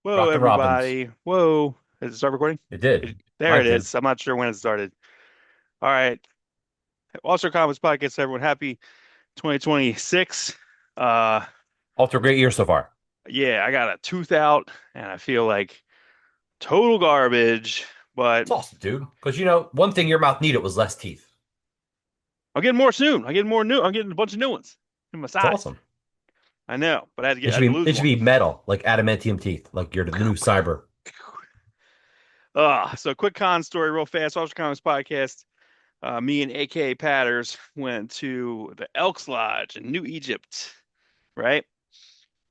Whoa, Rockin' Robins. everybody. Whoa. Did it start recording? It did. There Mine it did. is. I'm not sure when it started. All right. Awestruck Comics Podcast, everyone. Happy 2026. Uh, Ultra great year so far. yeah, I got a tooth out and I feel like total garbage, but It's awesome, dude. Because one thing your mouth needed was less teeth. I'm getting more soon. I'm getting more new. I'm getting a bunch of new ones in my It's side. awesome. I know, but I It should had to be lose it should one. be metal, like adamantium teeth, like you're the new cyber. So quick con story real fast. Awestruck Comics Podcast. Me and AKA Patters went to the Elks Lodge in New Egypt, right?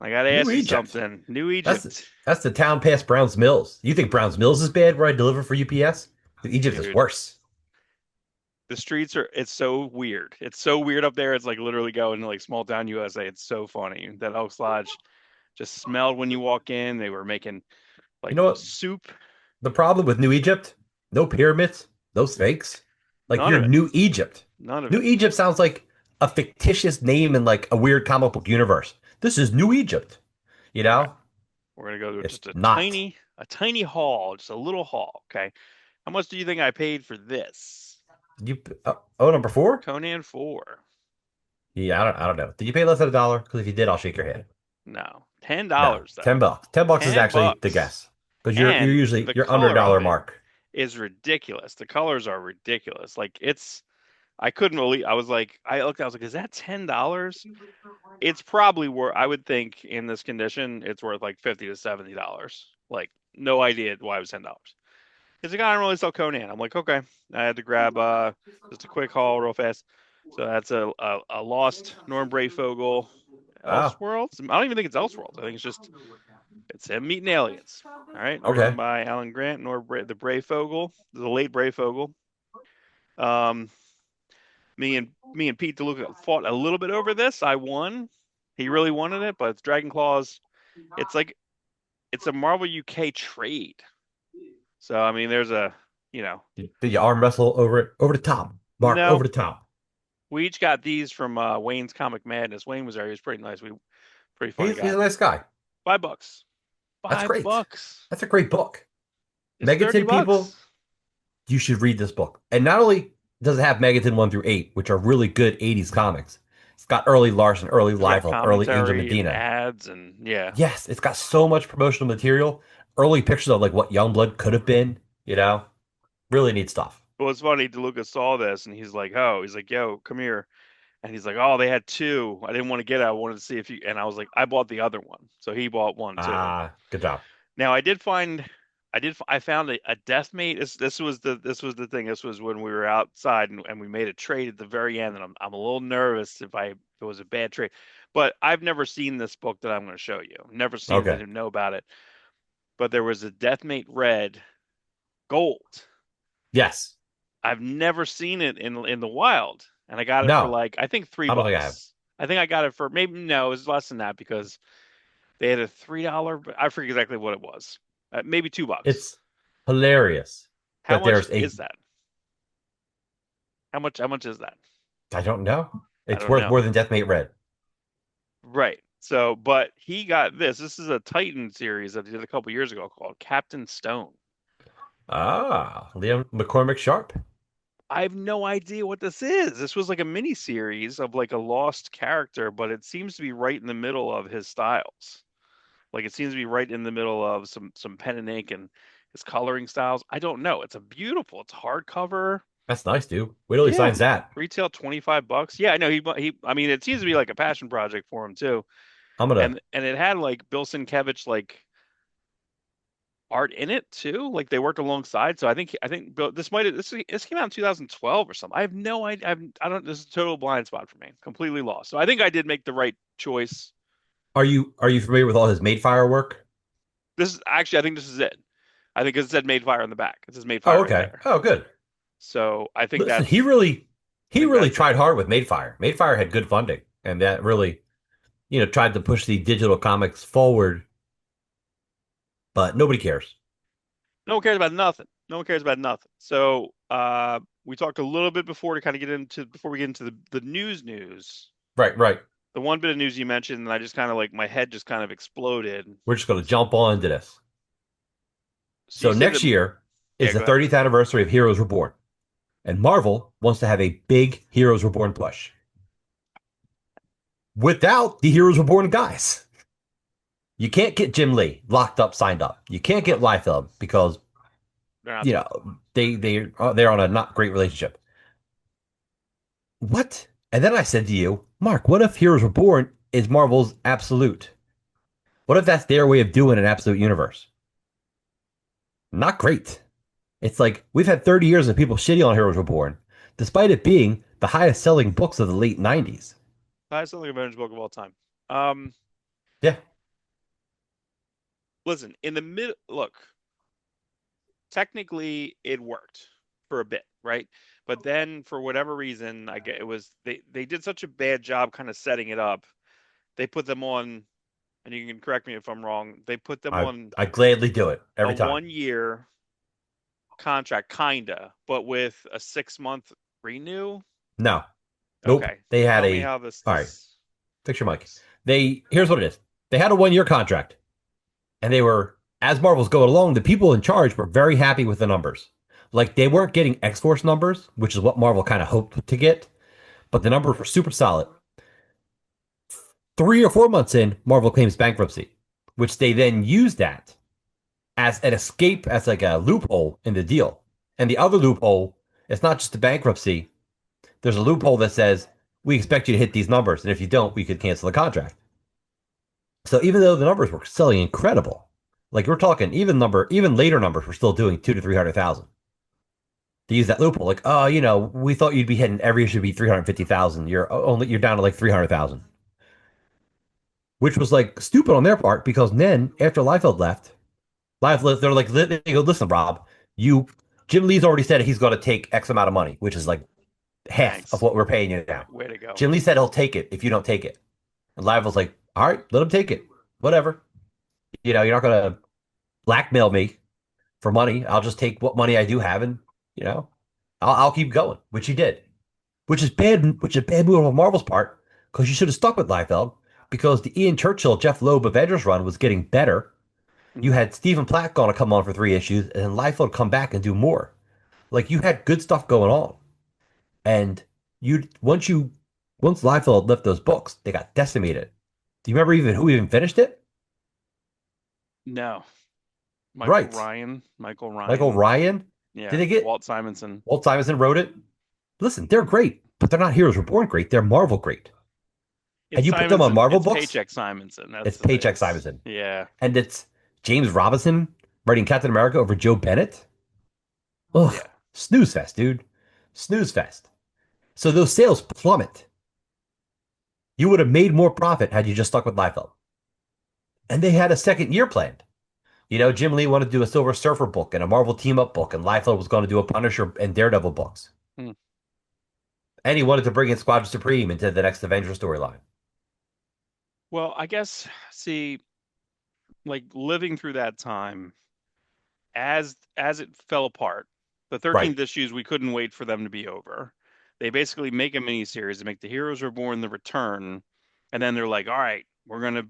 I gotta New ask you Egypt. something. New That's Egypt, that's the town past Browns Mills. You think Browns Mills is bad where I deliver for UPS? Egypt is dude. worse. The streets are, it's so weird. It's so weird up there. It's like literally going to like small town USA. It's so funny. That Elks Lodge just smelled when you walk in. They were making You like know what? soup. The problem with New Egypt? No pyramids, no snakes. Like None you're of it. New Egypt. None of New it. Egypt sounds like a fictitious name in like a weird comic book universe. This is New Egypt. You All right. know? We're gonna go to It's just not. a tiny hall, just a little hall. Okay. How much do you think I paid for this? You number four? Conan 4. Yeah, I don't know. Did you pay less than $1? Because if you did, I'll shake your head. No. $10 No, though. $10. $10 is 10 actually the bucks. guess. Because you're And usually the you're under a color of dollar it mark. is ridiculous. The colors are ridiculous. Like it's I couldn't believe I was like I looked I was like, is that $10? It's probably worth I would think in this condition it's worth like 50 to $70. Like no idea why it was $10. Because the guy don't really sell Conan. I'm like, okay. I had to grab just a quick haul real fast. So that's a lost Norm Brayfogle Oh, Elseworlds. I don't even think it's Elseworlds. I think it's him meeting aliens. All right, written okay. by Alan Grant, the Brayfogle, the late Brayfogle. Um, me and Pete DeLuca fought a little bit over this. I won. He really wanted it, but it's Dragon Claws. It's like it's a Marvel UK trade. So I mean, there's a you know Did you arm wrestle over it? Over the top. Mark, no. over the top. We each got these from Wayne's Comic Madness. Wayne was there. He was pretty nice. Pretty funny He's guy. a nice guy. $5. That's Five great. bucks. That's a great book. It's 30 Megaton people, bucks. you should read this book. And not only does it have Megaton 1 through 8, which are really good 80s comics, it's got early Larson, early It's got Liefeld, early Angel commentary and Medina. ads and yeah. Yes, it's got so much promotional material, early pictures of like what Youngblood could have been, you know? Really neat stuff. But it's funny, DeLuca saw this and he's like, oh, he's like, yo, come here. And he's like, oh, they had two. I didn't want to get it. I wanted to see if you, and I was like, I bought the other one. So he bought one too. Ah, good job. Now I found a deathmate. This was the thing. This was when we were outside and we made a trade at the very end. And I'm a little nervous if it was a bad trade. But I've never seen this book that I'm going to show you. Never seen it. Okay. Didn't know about it. But there was a deathmate red gold. Yes. I've never seen it in the wild, and I got it for No, like I think three I don't think I have. bucks. I think I got it for maybe no, it was less than that because they had a $3. I forget exactly what it was. Maybe $2. It's hilarious How that much there's a, is that? How much is that? I don't know. I It's don't worth know. more than Deathmate Red. Right. So, but he got this. This is a Titan series that he did a couple years ago called Captain Stone. Ah, Liam McCormick Sharp. I have no idea what this is. This was like a mini series of like a lost character, but it seems to be right in the middle of his styles. Like it seems to be right in the middle of some pen and ink and his coloring styles. I don't know. It's a beautiful. It's hardcover. That's nice, dude. Wait till he Yeah, signs that. retail $25. Yeah, I know he. I mean, it seems to be like a passion project for him too. I'm gonna. And it had like Bill Sienkiewicz like art in it too. Like they worked alongside. So I think Bill, this came out in 2012 or something. I have no idea. I don't. This is a total blind spot for me. Completely lost. So I think I did make the right choice. Are you familiar with all his made firework? This is actually I think this is it. I think it said made fire on the back. It says made Oh, fire right okay. there. Oh, good. So Listen, I he think really that's it. tried hard with Made Fire. Made Fire had good funding, and that really, tried to push the digital comics forward, but nobody cares. No one cares about nothing. No one cares about nothing. So we talked a little bit before to kind of get into before we get into the news. Right, right. the one bit of news you mentioned, and I just kind of like my head just kind of exploded. We're just going to jump on into this. So you So said that, next year yeah, is the go ahead. 30th anniversary of Heroes Reborn, and Marvel wants to have a big Heroes Reborn push without the Heroes Reborn guys. You can't get Jim Lee locked up, signed up. You can't get Liefeld because They're not together. they're on a not great relationship. What? And then I said to you, Mark, what if Heroes Reborn is Marvel's absolute? What if that's their way of doing an absolute universe? Not great. It's like we've had 30 years of people shitting on Heroes Reborn, despite it being the highest selling books of the late 90s. Highest selling Avengers book of all time. Um, Yeah. Listen, in the mid, look, technically it worked for a bit, right? But then for whatever reason, I get it was they did such a bad job kind of setting it up. They put them on, and you can correct me if I'm wrong. They put them I on I gladly do it a every time. 1 year contract, kinda, but with a 6 month renew. No. Nope. Okay, They had tell me a how this all right, this fix your mic. works. They here's what it is. They had a 1 year contract, and they were as Marvel's going along, the people in charge were very happy with the numbers. Like they weren't getting X Force numbers, which is what Marvel kind of hoped to get, but the numbers were super solid. 3 or 4 months in, Marvel claims bankruptcy, which they then used that as an escape, as like a loophole in the deal. And the other loophole, it's not just the bankruptcy. There's a loophole that says we expect you to hit these numbers, and if you don't, we could cancel the contract. So even though the numbers were selling incredible, like we're talking even later numbers were still doing 2 to 300,000. To use that loophole, like, oh, we thought you'd be hitting every issue would be 350,000. You're down to like 300,000, which was like stupid on their part because then after Liefeld left, they're like, they go, listen, Rob, you Jim Lee's already said he's going to take X amount of money, which is like half of Thanks. what we're paying you now. Way to go. Jim Lee said he'll take it if you don't take it. And Liefeld like, all right, let him take it. Whatever. You're not going to blackmail me for money. I'll just take what money I do have and, you know, I'll keep going, which he did. Which is bad move on Marvel's part because you should have stuck with Liefeld because the Ian Churchill, Jeff Loeb Avengers run was getting better. You Mhm. had Stephen Platt going to come on for 3 issues and then Liefeld come back and do more. Like you had good stuff going on. And you once Liefeld left those books, they got decimated. Do you remember even who even finished it? No, Michael Right. Ryan. Michael Michael Ryan. Ryan. Did Yeah, they get Walt Simonson. Walt Simonson wrote it? Listen, they're great, but they're not Heroes Reborn great. They're Marvel great. And It's you put them on Simonson. Marvel It's books, Paycheck Simonson. it's That's Paycheck it's Simonson. yeah. And it's James Robinson writing Captain America over Joe Bennett. Ugh, Yeah. snooze fest, dude. Snooze fest. So those sales plummet. You would have made more profit had you just stuck with Liefeld. And they had a second year planned. Jim Lee wanted to do a Silver Surfer book and a Marvel team up book, and Liefeld was going to do a Punisher and Daredevil books. Hmm. And he wanted to bring in Squadron Supreme into the next Avengers storyline. Well, I guess see, like living through that time as it fell apart, the Right. 13th issues we couldn't wait for them to be over. They basically make a mini series. They make the Heroes Reborn the Return, and then they're like, all right, we're gonna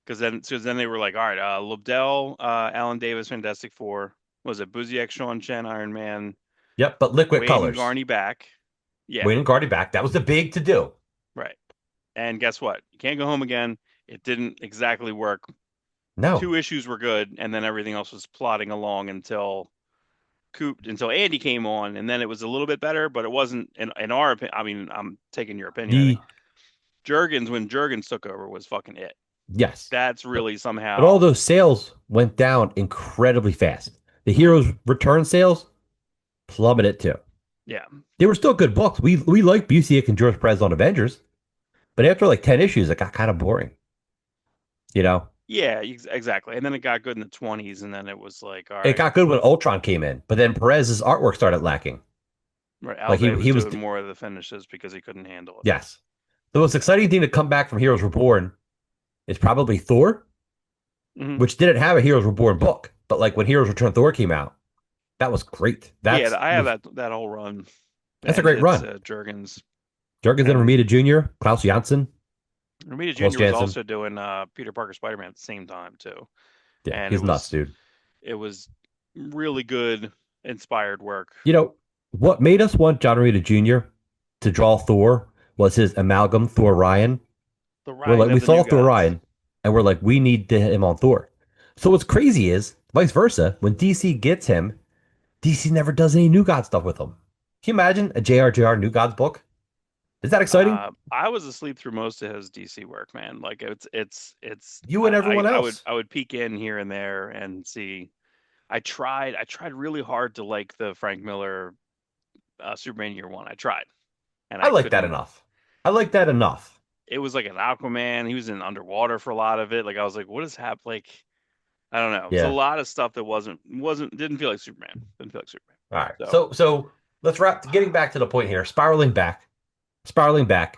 because then they were like, all right, Lobdell, Alan Davis, Fantastic Four, was it Busiek, Sean Chen, Iron Man, Yep. But Liquid Wade and Colors. Garney back. Yeah, Wayne and Guardy back. That was the big to do. right. And guess what? You can't go home again. It didn't exactly work. No. 2 issues were good, and then everything else was plodding along until Andy came on, and then it was a little bit better, but it wasn't in our opinion. I mean, I'm taking your opinion. I think The When Jurgens took over was fucking it. Yes. That's But really but all somehow, those sales went down incredibly fast. The mhm, Heroes Return sales plummeted too. yeah, They were still good books. We liked Busiek and George Perez on Avengers, but after like 10 issues, it got kind of boring. You know, yeah, exactly. And then it got good in the 20s, and then it was like, all it right, got good when Ultron came in, but then Perez's artwork started lacking. right. Al Like Bay was he was doing more of the finishes because he couldn't handle it. yes. The most exciting thing to come back from Heroes Reborn is probably Thor, Hmm. which didn't have a Heroes Reborn book, but like when Heroes Return Thor came out, that was great. Yeah, I have that whole run, That's a and great it's run. Jurgens Jurgens and and Romita Jr., Klaus Janson. Romita Close Jr. was Jansen. also doing Peter Parker Spider-Man at the same time too, Yeah, and he's nuts, dude. it was really good, inspired work. You know, what made us want John Romita Jr. to draw Thor was his amalgam Thor Ryan. The We're Ryan like, we of the saw New Thor Gods. Ryan, and we're like, we need to hit him on Thor. So what's crazy is, vice versa, when DC gets him, DC never does any New God stuff with him. Can you imagine a JRJR New Gods book? Is that exciting? I was asleep through most of his DC work, man. Like it's You and everyone else. I would peek in here and there and see. I tried really hard to like the Frank Miller Superman Year One. I tried, and I I like that couldn't. enough. I like that enough. It was like an Aquaman. He was in underwater for a lot of it. Like I was like, what is happening? Like I don't know. It was a Yeah. lot of stuff that wasn't didn't feel like Superman. Didn't feel like Superman. All right. So So let's wrap. Getting back to the point here. Spiraling back. Spiraling back.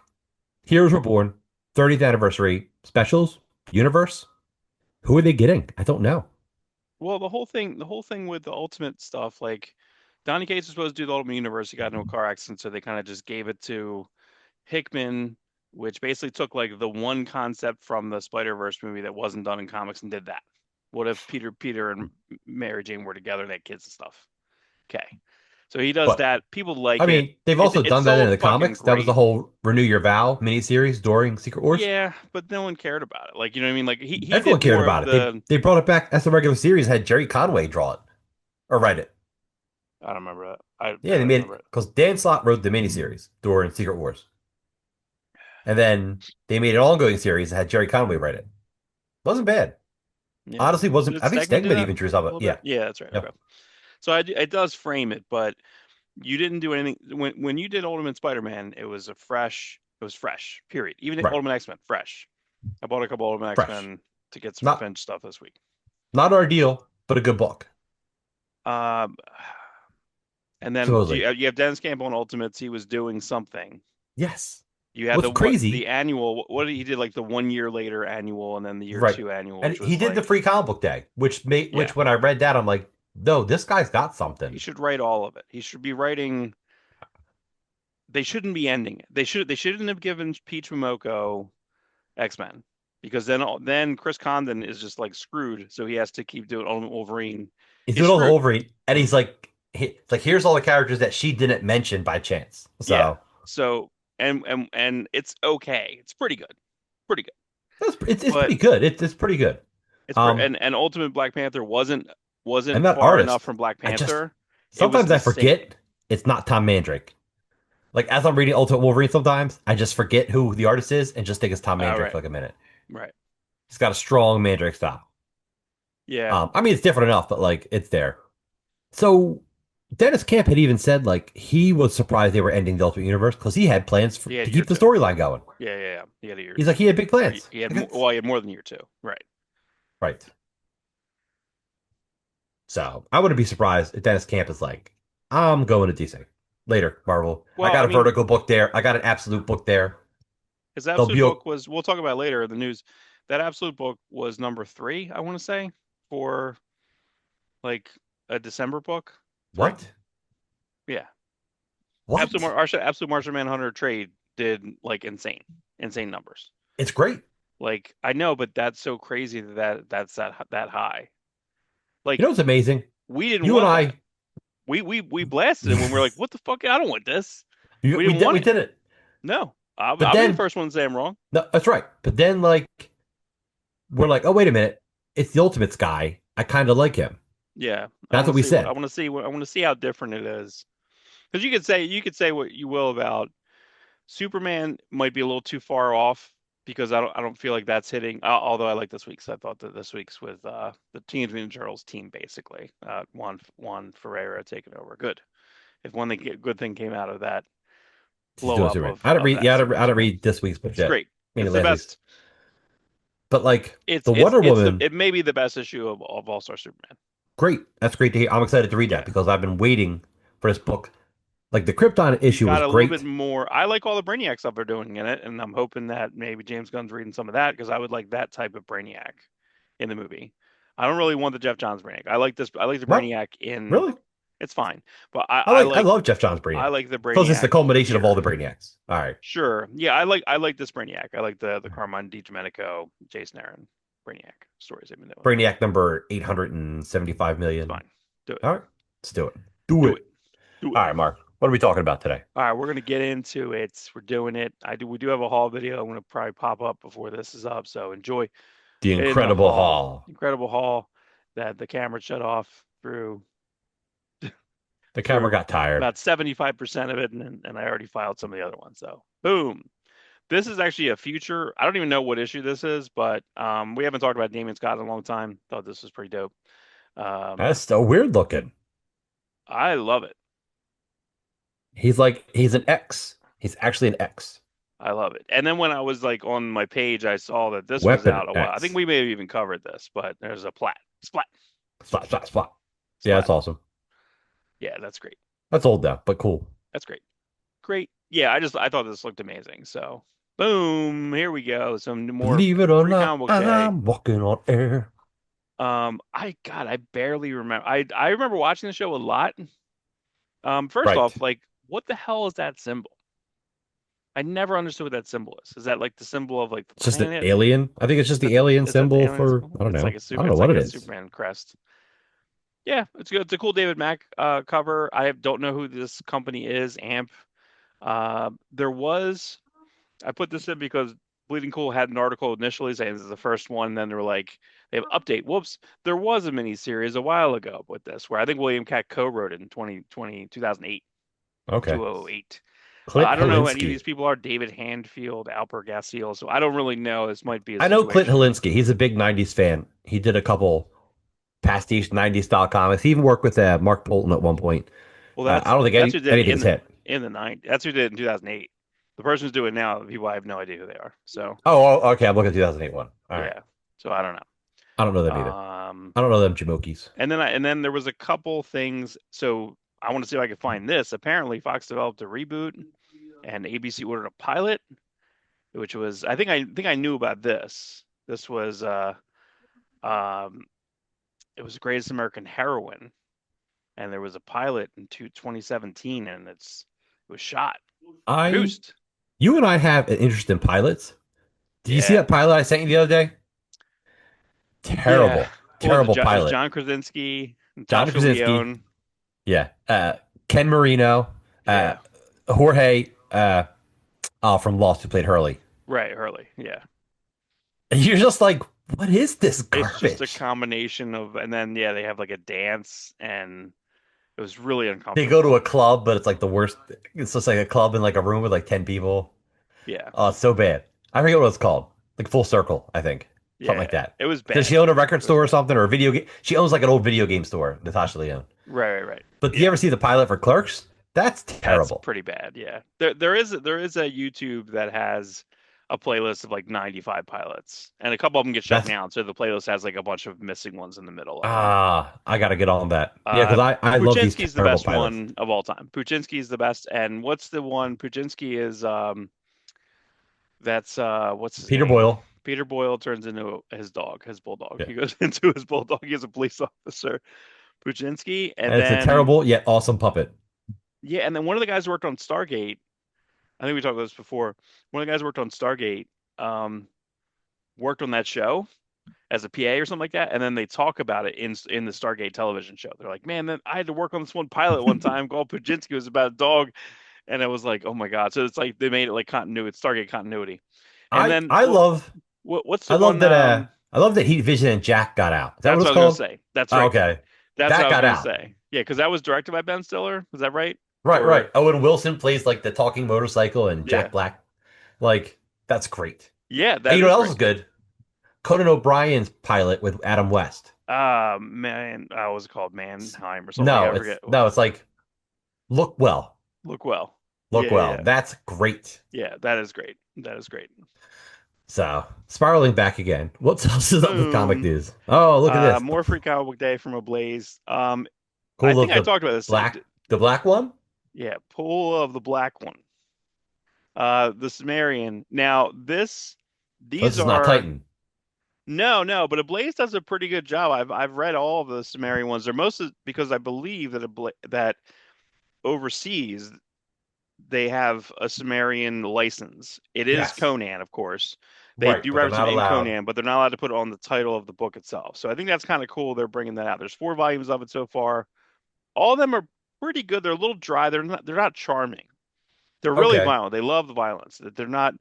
Heroes Were Born. 30th anniversary specials. Universe. Who are they getting? I don't know. well, the whole thing with the Ultimate stuff, like Donny Cates was supposed to do the Ultimate Universe. He got into a car accident, so they kind of just gave it to Hickman, which basically took like the one concept from the Spider-Verse movie that wasn't done in comics and did that. What if Peter and Mary Jane were together, they had kids and stuff? Okay. So he does But that. People I like it. mean, they've also It done that in sold the fucking comics. That was the great. whole Renew Your Vow miniseries during Secret Wars. Yeah, but no one cared about it. Like, you know what I mean? Like he Everyone did cared more of about it. They the they brought it back as a regular series. Had Jerry Conway draw it or write it. I don't remember that. I Yeah, they barely made remember it it. because Dan Slott wrote the miniseries during Secret Wars, and then they made an ongoing series that had Jerry Conway write it. Wasn't bad. Yeah. Honestly, wasn't. Did I think Stegman do Stegman that even drew some a of little it. bit? Yeah, Yeah, that's right. yeah. Okay. So it does frame it, but you didn't do anything when you did Ultimate Spider-Man, it was fresh, period. Even Right. Ultimate X-Men, fresh. I bought a couple Ultimate Fresh. X-Men to get some Not Finch stuff this week. not our deal, but a good book. Um, and then Supposedly. you have Dennis Campbell in Ultimates. He was doing something. Yes. You had What's the crazy, annual. What he did like the 1 year later annual, and then the year right? two annual, And which he was did the like, free comic book day, yeah, which when I read that, I'm like, no, this guy's got he something. should write all of it. He should be writing. They shouldn't be ending it. They shouldn't have given Peach Momoko X-Men because then Chris Condon is just like screwed, so he has to keep doing Ultimate Wolverine. He's He's doing all the screwed. Wolverine, and he's like, it's like here's all the characters that she didn't mention by chance. Yeah. So So and it's okay. It's pretty good. Pretty good. it's But pretty good. It's pretty good. Um, and Ultimate Black Panther and wasn't that far enough artist, from Black I just Panther. It was sometimes I insane. forget it's not Tom Mandrake. Like as I'm reading Ultimate Wolverine, sometimes I just forget who the artist is and just think it's Tom All Mandrake for right. like a minute. Right. He's got a strong Mandrake style. Yeah. I mean, it's different enough, but like it's there. So Dennis Camp had even said like he was surprised they were ending the Ultimate Universe because he had plans He had to year keep the two. storyline going. Yeah. He had a year He's two. like he had big Or plans. he had Like, well, he had more than year two. Right. right. So I wouldn't be surprised if Dennis Camp is like, I'm going to DC later, Marvel. I Well, got I a mean, Vertigo book there. I got an Absolute book there. his They'll absolute be book was we'll talk about it later in the news. That absolute book was number three, I want to say, for like a December book. Three. what? Yeah. What? Absolute Martian Manhunter trade did like insane numbers. It's great. Like I know, but that's so crazy that's that high. You know Like what's amazing? we didn't You and want that. I, We blasted it when we are like, what the fuck? I don't want this. We we didn't did want we it. did it. No, But I'll be the then first one to say I'm wrong. no, that's right. But then like we're like, oh wait a minute, it's the Ultimates guy. I kind of like him. Yeah, That's what we I said. want to see what I want to see how different it is. Because you could say what you will about Superman might be a little too far off because I don't feel like that's hitting. Although I like this week's, I thought that this week's with the Teenage Mutant Ninja Turtles team basically, Juan Ferreira taking over. Good. If good thing came out of that He's blow doing up Superman. I didn't of read. that Yeah, series. I didn't read this week's book It's yet. great. I It's mean the last week's. best. But like the Wonder Woman, It may be the best issue of All Star Superman. great. That's great to hear. I'm excited to read that Yeah. because I've been waiting for this book. Like the Krypton You issue got was a little bit great. more. I like all the Brainiac stuff they're doing in it, and I'm hoping that maybe James Gunn's reading some of that because I would like that type of Brainiac in the movie. I don't really want the Jeff Johns Brainiac. I like this. I like the What? Brainiac in Really? It's fine, but I love Jeff Johns I Brainiac like the because it's the Brainiac culmination of all here. the Brainiacs. All right, Sure. Yeah, I like this Brainiac. I like the Carmine DiGiomenico, Jason Aaron Brainiac stories they've been doing. Brainiac number 875 It's million. fine. Do it. All right, let's do it. Do Do it. it. Do it. All right, Mark. What are we talking about today? All right, we're gonna get into it. We're doing it. We do have a haul video. I'm gonna probably pop up before this is up. So enjoy The in the Incredible haul. Haul. Incredible haul that the camera shut off The camera through got tired. about 75% of it, and I already filed some of the other ones. So boom. This is actually a future. I don't even know what issue this is, but we haven't talked about Damien Scott in a long time. Thought this was pretty dope. Um, That's so weird looking. I love it. He's an X. He's actually an X. I love it. And then when I was like on my page, I saw that this was Weapon out a while. I think X. we may have even covered this, but there's a splat, Splat, splat, splat. Yeah, splat. that's awesome. Yeah, that's great. That's old now, but cool. That's great. Great. Yeah, I thought this looked amazing. So boom, here we go. Some more Believe it or free not, comic book day. I'm walking on air. I barely remember. I remember watching the show a lot. First Right. off, like, what the hell is that symbol? I never understood what that symbol is. Is that like the symbol of like the It's just an planet? alien. I think it's just the alien Is that the symbol alien for, symbol? I don't know. I don't know It's what like it a is. Superman crest. Yeah, it's good. It's a cool David Mack cover. I don't know who this company is. Amp. There was I put this in because Bleeding Cool had an article initially saying this is the first one. And then they were like, they have update. Whoops, there was a mini series a while ago with this where I think William Cat co-wrote it in 2020, 2008, Okay. 2008. Clint I don't know who any of Helinski. these people are. David Handfield, Alper Gassiel. So I don't really know. This might be a I know Clint situation. Helinski. He's a big 90s fan. He did a couple pastiche 90s style comics. He even worked with Mark Bolton at one point. Well, I don't think that's who did it anything's hit. in the nine. That's who did it in 2008. The person who's doing it now, the people I have no idea who they are. So Okay. I'm looking at 2008 one. All right. yeah. So I don't I don't know them know. either. I don't know them Jamokis. And then there was a couple things. So I want to see if I can find this. Apparently, Fox developed a reboot, and ABC ordered a pilot, which was I think I knew about this. This was um it was the Greatest American Heroine, and there was a pilot in 2017, and it was shot, I, produced. you and I have an interest in pilots. Did you see Yeah, that pilot I sent you the other day? yeah. Terrible, What was it? terrible It was pilot. John Krasinski, John Natasha Krasinski, Lyonne. yeah. Ken Marino, uh, Yeah, Jorge, from Lost, who played Hurley. right, Hurley. Yeah. And you're just like, what is this It's just a garbage? combination of, and then yeah, they have like a dance, and it was really They go to a uncomfortable. club, but it's like the worst. It's just like a club in like a room with like 10 people. Yeah, Oh, it's so bad. I forget what it's called. Like Full Circle, I think. Something yeah, like that. it was Does bad. she own a record It was store or bad. something or a video game? She owns like an old video game store, Natasha Lyonne. Right. But do you Yeah, ever see the pilot for Clerks? That's that's terrible. pretty bad. Yeah, there is a YouTube that has a playlist of like 95 pilots, and a couple of them get shut That's down, so the playlist has like a bunch of missing ones in the middle of them. I gotta get on that. Yeah, Uh, because I love these Puchinski's the terrible best pilots. one of all time. Puchinski's the best, and what's the one? Puchinski is that's what's his Peter name? Boyle. Peter Boyle turns into his dog, his bulldog. Yeah. He goes into his bulldog. He's a police officer, Puchinski, and And it's a then terrible yet awesome puppet. yeah, and then one of the guys who worked on Stargate. I think we talked about this before. One of the guys who worked on Stargate, um, worked on that show as a PA or something like that, and then they talk about it in the Stargate television show. They're like, "Man, then I had to work on this one pilot one time called Puchinski. It was about a dog," and it was like, "Oh my god!" So it's like they made it like continuity, Stargate continuity. And I then I love what's the I love one? that I love that Heat Vision and Jack got out. Is that what That's it's what I was called? gonna say. That's Oh, right. okay. That's what That I was got gonna out. say. Yeah, because that was directed by Ben Stiller. Is that right? Right, right. Or Owen Wilson plays like the talking motorcycle and yeah, Jack Black. Like, that's great. yeah, And that you know is what else great. is good? Conan O'Brien's pilot with Adam West. Man, I was it called Mannheim or something like that. No, I forget. it's like look well. Look well. Look well. Yeah. That's great. Yeah, that is great. That is great. So, spiraling back again. What else is up with comic Boom. news? Oh, look at this. More free comic book day from Ablaze. I Cool think of I talked about this. the black one? Yeah, Pool of the Black One. The Sumerian. Now, Oh, this these is not are Titan. No, no, but Ablaze does a pretty good job. I've read all of the Sumerian ones. They're mostly because I believe that that overseas they have a Sumerian license. It is Yes. Conan, of course. They Right, do but they're reference him not in allowed. Conan, but they're not allowed to put it on the title of the book itself. So I think that's kind of cool. They're bringing that out. There's 4 volumes of it so far. All of them are pretty good. They're a little dry. They're not charming. They're really Okay. violent. They love the violence. They're not,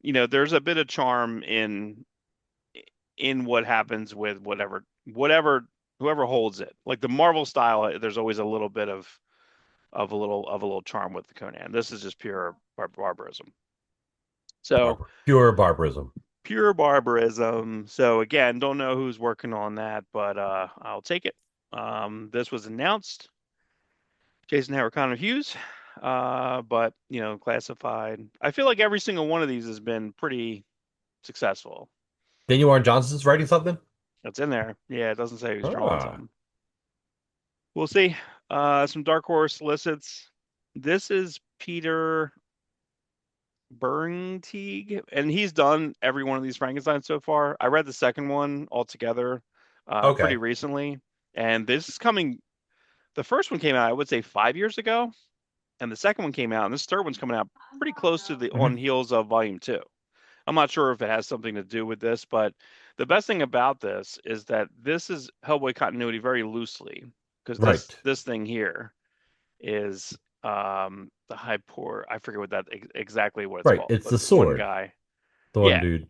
there's a bit of charm in what happens with whatever whoever holds it. Like the Marvel style, there's always a little bit of a little charm with the Conan. This is just pure barbarism. So Pure barbarism. pure barbarism. So again, don't know who's working on that, but I'll take it. This was announced. Jason Howard Connor Hughes. But classified. I feel like every single one of these has been pretty successful. Daniel Warren Johnson's writing something? It's in there. Yeah, it doesn't say who's drawing Ah. something. We'll see. Some Dark Horse solicits. This is Peter Bernteig, and he's done every one of these Frankensteins so far. I read the second one altogether pretty Okay. recently, and this is coming. The first one came out, I would say, 5 years ago, and the second one came out, and this third one's coming out pretty close to the on Mhm. heels of Volume 2. I'm not sure if it has something to do with this, but the best thing about this is that this is Hellboy continuity very loosely, because this Right. this thing here is the high poor. I forget what that exactly what it's Right. called, It's but the one sword. guy. The one Yeah, dude.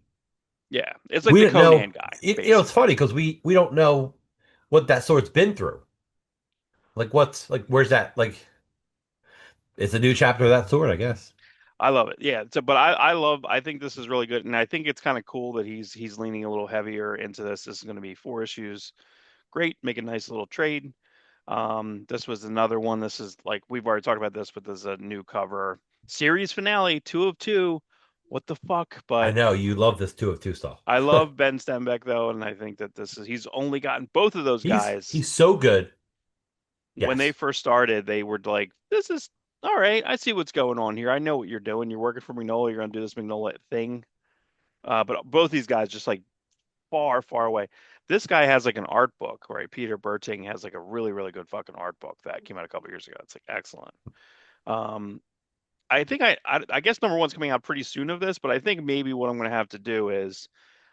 yeah. It's like We the didn't know. Conan guy, It's basically. funny because we don't know what that sword's been through. Like what's like where's that like it's a new chapter of that sword, I guess. I love it. Yeah. So, but I think this is really good, and I think it's kind of cool that he's leaning a little heavier into this. This is going to be 4 issues. Great, make a nice little trade. This was another one. This is like we've already talked about this, but there's a new cover. Series finale, 2 of 2. What the fuck? I But know you love this two of two stuff. I love Ben Stenbeck though, and I think that he's only gotten both of those guys. He's so good. When they Yes. first started, they were like, "This is all right. I see what's going on here. I know what you're doing. You're working for Magnolia. You're gonna do this Magnolia thing." But both these guys just like far, far away. This guy has like an art book, right? Peter Berting has like a really, really good fucking art book that came out a couple years ago. It's like excellent. Um, I think I guess number one's coming out pretty soon of this, but I think maybe what I'm going to have to do is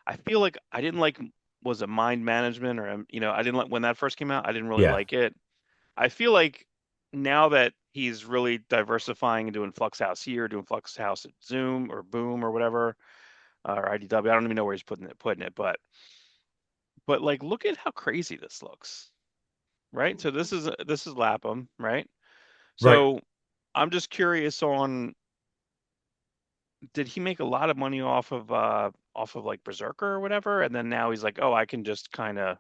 I feel like I didn't like was it Mind Management or I didn't like when that first came out. I didn't really Yeah. like it. I feel like now that he's really diversifying and doing Flux House here, doing Flux House at Zoom or Boom or whatever, or IDW. I don't even know where he's putting it, but like look at how crazy this looks, right? So this is Lapham, right? Right. So I'm just curious on did he make a lot of money off of like Berserker or whatever, and then now he's like, oh, I can just kind of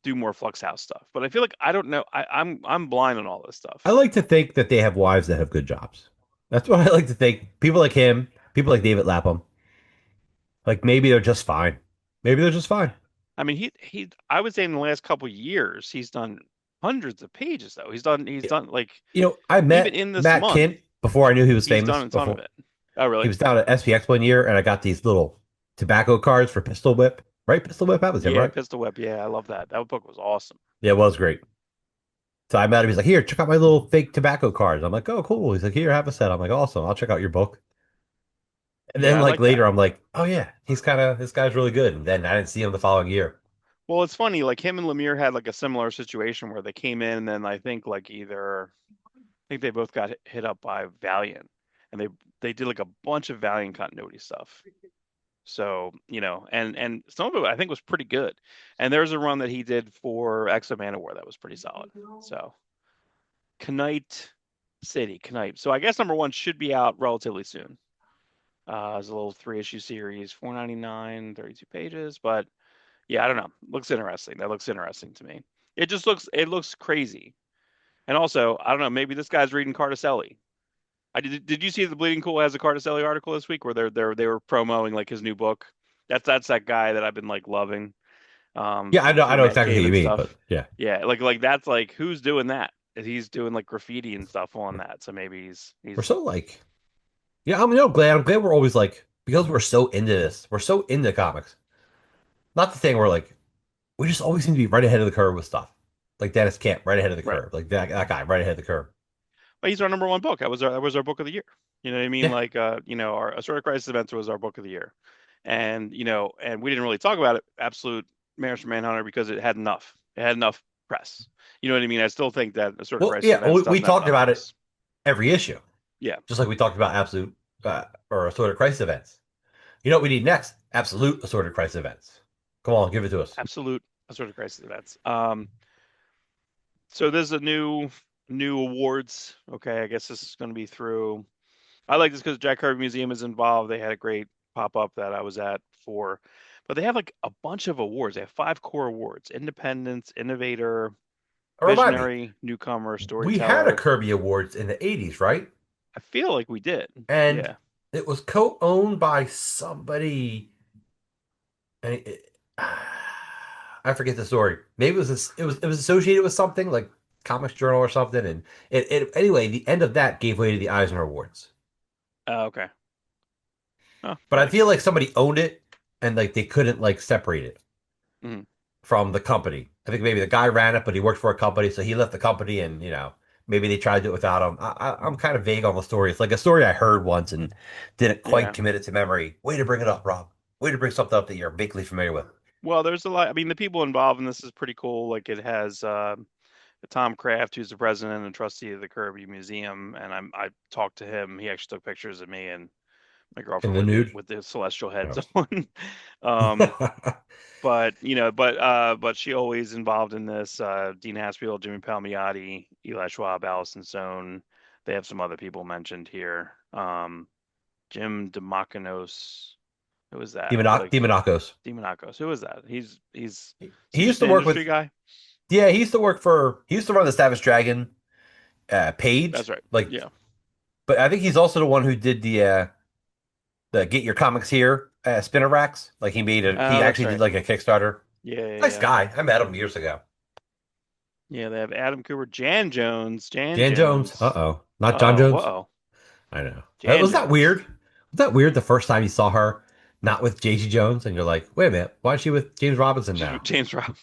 do more Flux House stuff. But I feel like I don't know. I'm blind on all this I stuff. like to think that they have wives that have good jobs. That's what I like to think. People like him, people like David Lapham, like maybe they're just fine. Maybe they're just fine. I mean, he I would say in the last couple years he's done hundreds of pages though. He's Yeah. done like I even met in this Matt month Kint before I knew he was he's famous. done a ton of Before it. Oh, he really? was down at SPX one year, and I got these little tobacco cards for Pistol Whip. Right, Pistol Whip. That was him, Yeah, right? Pistol Whip. Yeah, I love that. That book was awesome. Yeah, it was great. So I met him. He's like, "Here, check out my little fake tobacco cards." I'm like, "Oh, cool." He's like, "Here, have a set." I'm like, "Awesome. I'll check out your book." And Yeah, then I like like later, that. I'm like, "Oh yeah, this guy's really good." And then I didn't see him the following year. Well, it's funny, like him and Lemire had like a similar situation where they came in and then I think like I think they both got hit up by Valiant and they did like a bunch of Valiant continuity stuff. So, and some of it I think was pretty good. And there's a run that he did for X of Manowar that was pretty solid. So, Knight City, Knight. So I guess number one should be out relatively soon. It's a little 3 issue series, 4.99, 32 pages, but yeah, I don't know. Looks interesting. That looks interesting to me. It looks crazy. And also, I don't know, maybe this guy's reading Cardicelli. Did you see the Bleeding Cool has a Cardicelli article this week where they were promoting like his new book? That's that guy that I've been like loving Yeah, I through know Mad exactly who Cave you and mean, but stuff. yeah, Yeah, like that's like who's doing that? He's doing like graffiti and stuff on that. So maybe we're he's so like, yeah, I'm glad we're always like because we're so into this, we're so into comics. not the thing where like we just always seem to be right ahead of the curve with stuff. Like Dennis Camp, right ahead of the Right. curve. Like that guy, right ahead of the curve. But he's our number one book. That was our book of the year. You know what I mean? Yeah. Like, our Assorted Crisis Events was our book of the year, and and we didn't really talk about it, Absolute Marriage for Manhunter, because it had enough. It had enough press. You know what I mean? I still think that Assorted Well, Crisis yeah. Events We doesn't have talked enough about it press. every issue, Yeah, just like we talked about absolute or assorted crisis events. You know what we need next? Absolute assorted crisis events. Come on, give it to us. Absolute Assorted Crisis Events. So there's a new awards. Okay, I guess this is going to be through. I like this because Jack Kirby Museum is involved. They had a great pop up that I was at for, but they have like a bunch of awards. They have five core awards: Independence, Innovator, Remind me, Visionary, Newcomer, we had a Storyteller. Kirby Awards in the '80s, right? I feel like we did. And Yeah. it was co-owned by somebody. And I forget the story. Maybe it was associated with something like Comics Journal or something. And it anyway, the end of that gave way to the Eisner Awards. Okay. Oh, But I feel nice. like somebody owned it and like they couldn't like separate it Mhm. from the company. I think maybe the guy ran it, but he worked for a company, so he left the company, and maybe they tried to do it without him. I'm kind of vague on the story. It's like a story I heard once and didn't quite Yeah. commit it to memory. Way to bring it up, Rob. Way to bring something up that you're vaguely familiar with. Well, there's a lot. I mean, the people involved in this is pretty cool. Like it has Tom Kraft, who's the president and trustee of the Kirby Museum, and I talked to him. He actually took pictures of me and my In girlfriend the with nude. the celestial heads Oh. on. um, but she always involved in this. Dean Haspiel, Jimmy Palmiotti, Eli Schwab, Allison Sohn. They have some other people mentioned here. Jim DeMacanos. Who is that? Demonakos. Demonakos. Who is that? He's is he He used just to an work industry with. guy? Yeah, he used to run the Savage Dragon That's page. right. Like, Yeah. but I think he's also the one who did the Get Your Comics Here spinner racks. Like he Oh, that's actually did right. like a Kickstarter. Yeah, yeah, Nice yeah. guy. I met him years ago. Yeah, they have Adam Cooper, Jan Jones, Jan Jan Jones. Jones. Uh-oh. Not John Uh-oh, Jones. uh-oh. I know. Jan Was that weird? Jones. Was that weird the first time you saw her not with J.G. Jones and you're like, wait a minute, why is she with James Robinson now? James Robbins.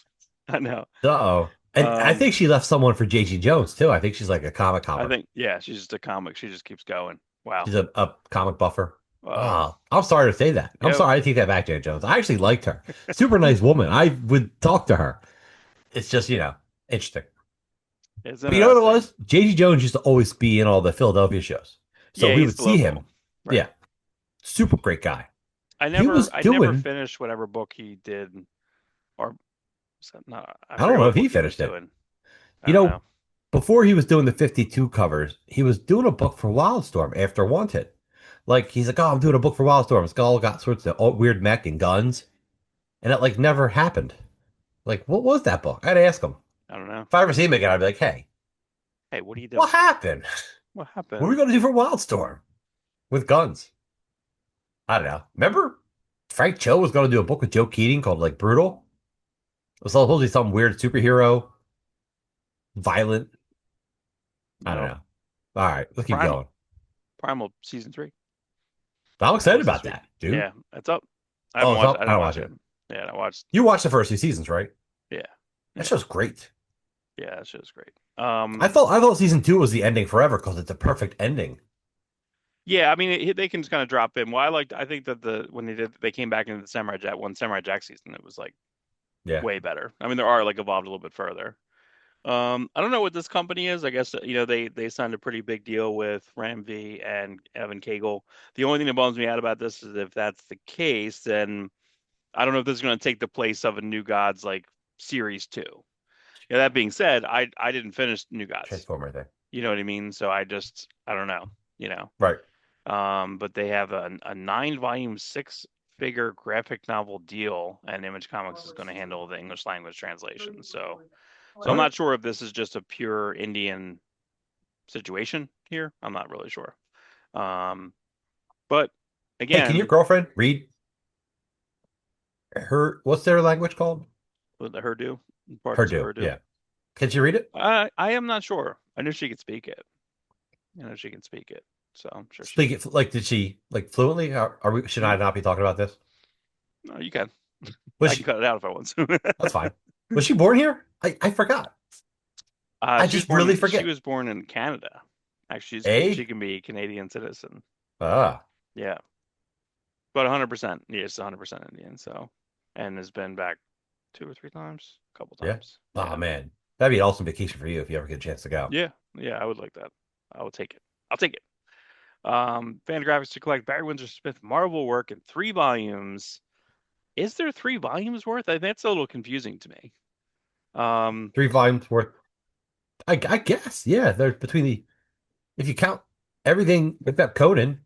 I know. Uh-oh. And I Um, think she left someone for J.G. Jones too. I think she's like a comic I hopper. think, yeah, she's just a comic. She just keeps going. Wow. She's a comic buffer. Um, Oh, I'm sorry to say that. I'm yep. sorry I take that back, Jan Jones. I actually liked her. Super nice woman. I would talk to her. It's just, interesting. It's But you know what it interesting. was? J.G. Jones used to always be in all the Philadelphia shows. So Yeah, we he's would the see him. local. Right. Yeah. Super great guy. I He never was I never doing, finished whatever book he did, or was that not, I I don't forget know what if he book he was finished it. doing. I You don't know. know, before he was doing the 52 covers, he was doing a book for Wildstorm after Wanted. Like, he's like, oh, I'm doing a book for Wildstorm. It's all got sorts of weird mech and guns. And it, like, never happened. Like, what was that book? I'd ask him. I don't know. If I ever see him again, I'd be like, hey, Hey, what are you what doing? happened? What What are we happened? going to do for Wildstorm with guns? I don't know. Remember Frank Cho was going to do a book with Joe Keating called, like, Brutal? It was supposed to be some weird superhero, violent. I don't No. know. All right, let's keep Primal. going. Primal season 3. I'm That excited was this about week. that, dude. Yeah, it's up. I haven't Oh, it's watched. up. I I didn't don't watch watch it. it. Yeah, I watched. You watched the first two seasons, right? Yeah, That yeah, show's great. yeah. That show's great. I thought season two was the ending forever because it's a perfect ending. Yeah. I mean, they can just kind of drop in. Well, I think that when they came back into the Samurai Jack season, it was like Yeah. way better. I mean, there are like evolved a little bit further. I don't know what this company is. I guess they signed a pretty big deal with Ram V and Evan Cagle. The only thing that bums me out about this is if that's the case, then I don't know if this is going to take the place of a New Gods like series two. Yeah, that being said, I didn't finish New Gods. Transformer thing. You know what I mean? So I don't know. You know. Right. But they have a 9 volume 6 figure graphic novel deal, and Image Comics is going to handle the English language translation. So I'm All right. not sure if this is just a pure Indian situation here. I'm not really sure. But Hey, can your again, girlfriend read what's their language called? with the Herdu, parts of Herdu. Herdu, Yeah. Can she read it? I am not sure. I know she could speak it. I know she can speak it, so I'm sure she Speak can. it like did she like fluently? Are we should I Mhm. not be talking about this? No, you can. Was I can she? cut it out if I want to. That's fine. Was she born here? I forgot. I just really She forget. was born in Canada. Actually, she A? can be a Canadian citizen. Ah, Yeah, but 100%. Yes, 100% Indian. So, and has been back 2 or 3 times, a couple yeah. times. Oh Yeah, man, that'd be an awesome vacation for you if you ever get a chance to go. yeah, yeah. I would like that. I will take it. I'll take it. Fantagraphics to collect Barry Windsor Smith Marvel work in 3 volumes. Is there 3 volumes worth? I think that's a little confusing to me. Um, 3 volumes worth. I guess. Yeah, there's between the if you count everything except Conan.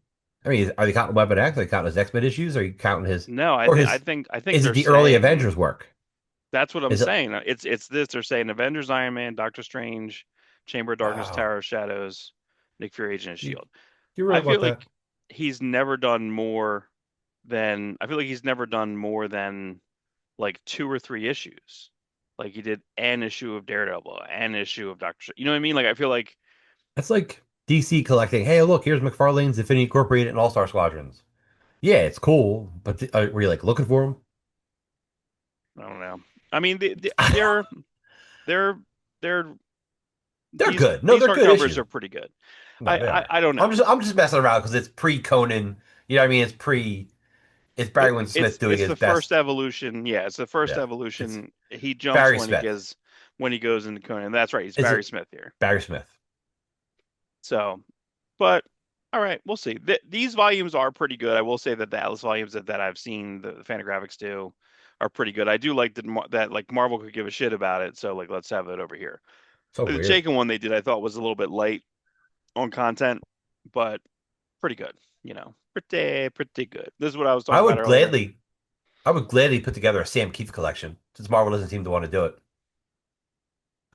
I mean, are they counting Weapon X? Are they counting his X-Men issues? Are you counting his no, or his? I think Is it they're the early saying Avengers work? that's what I'm Is it? saying. It's this. They're saying Avengers, Iron Man, Doctor Strange, Chamber of Darkness, Wow, Tower of Shadows, Nick Fury, Agent of you Shield. you're right I about feel that. like he's never done more than I feel like he's never done more than like 2 or 3 issues. Like he did an issue of Daredevil, an issue of Doctor. You know what I mean? Like I feel like That's like DC collecting. Hey, look, here's McFarlane's Infinity Incorporated and All Star Squadrons. Yeah, it's cool, but were you like looking for them? I don't know. I mean, they're they're They're these good. No, they're good hardcovers issues. are pretty good. No, they are. I don't know. I'm just messing around because it's pre Conan. You know what I mean? It's Barry Wynn Smith doing It's his the first best. evolution. Yeah, it's the first Yeah, it's evolution. He jumps Barry Smith. when he goes into Conan. That's right. He's Is Barry it Smith here. Barry Smith? So, but all right, we'll see. These volumes are pretty good. I will say that the Atlas volumes that I've seen the Fantagraphics do are pretty good. I do like that like Marvel could give a shit about it. So like let's have it over here. So The weird. Chaykin one they did I thought was a little bit light on content, but pretty good. You know, pretty good. This is what I was I talking about would earlier. gladly, I would gladly put together a Sam Keith collection since Marvel doesn't seem to want to do it.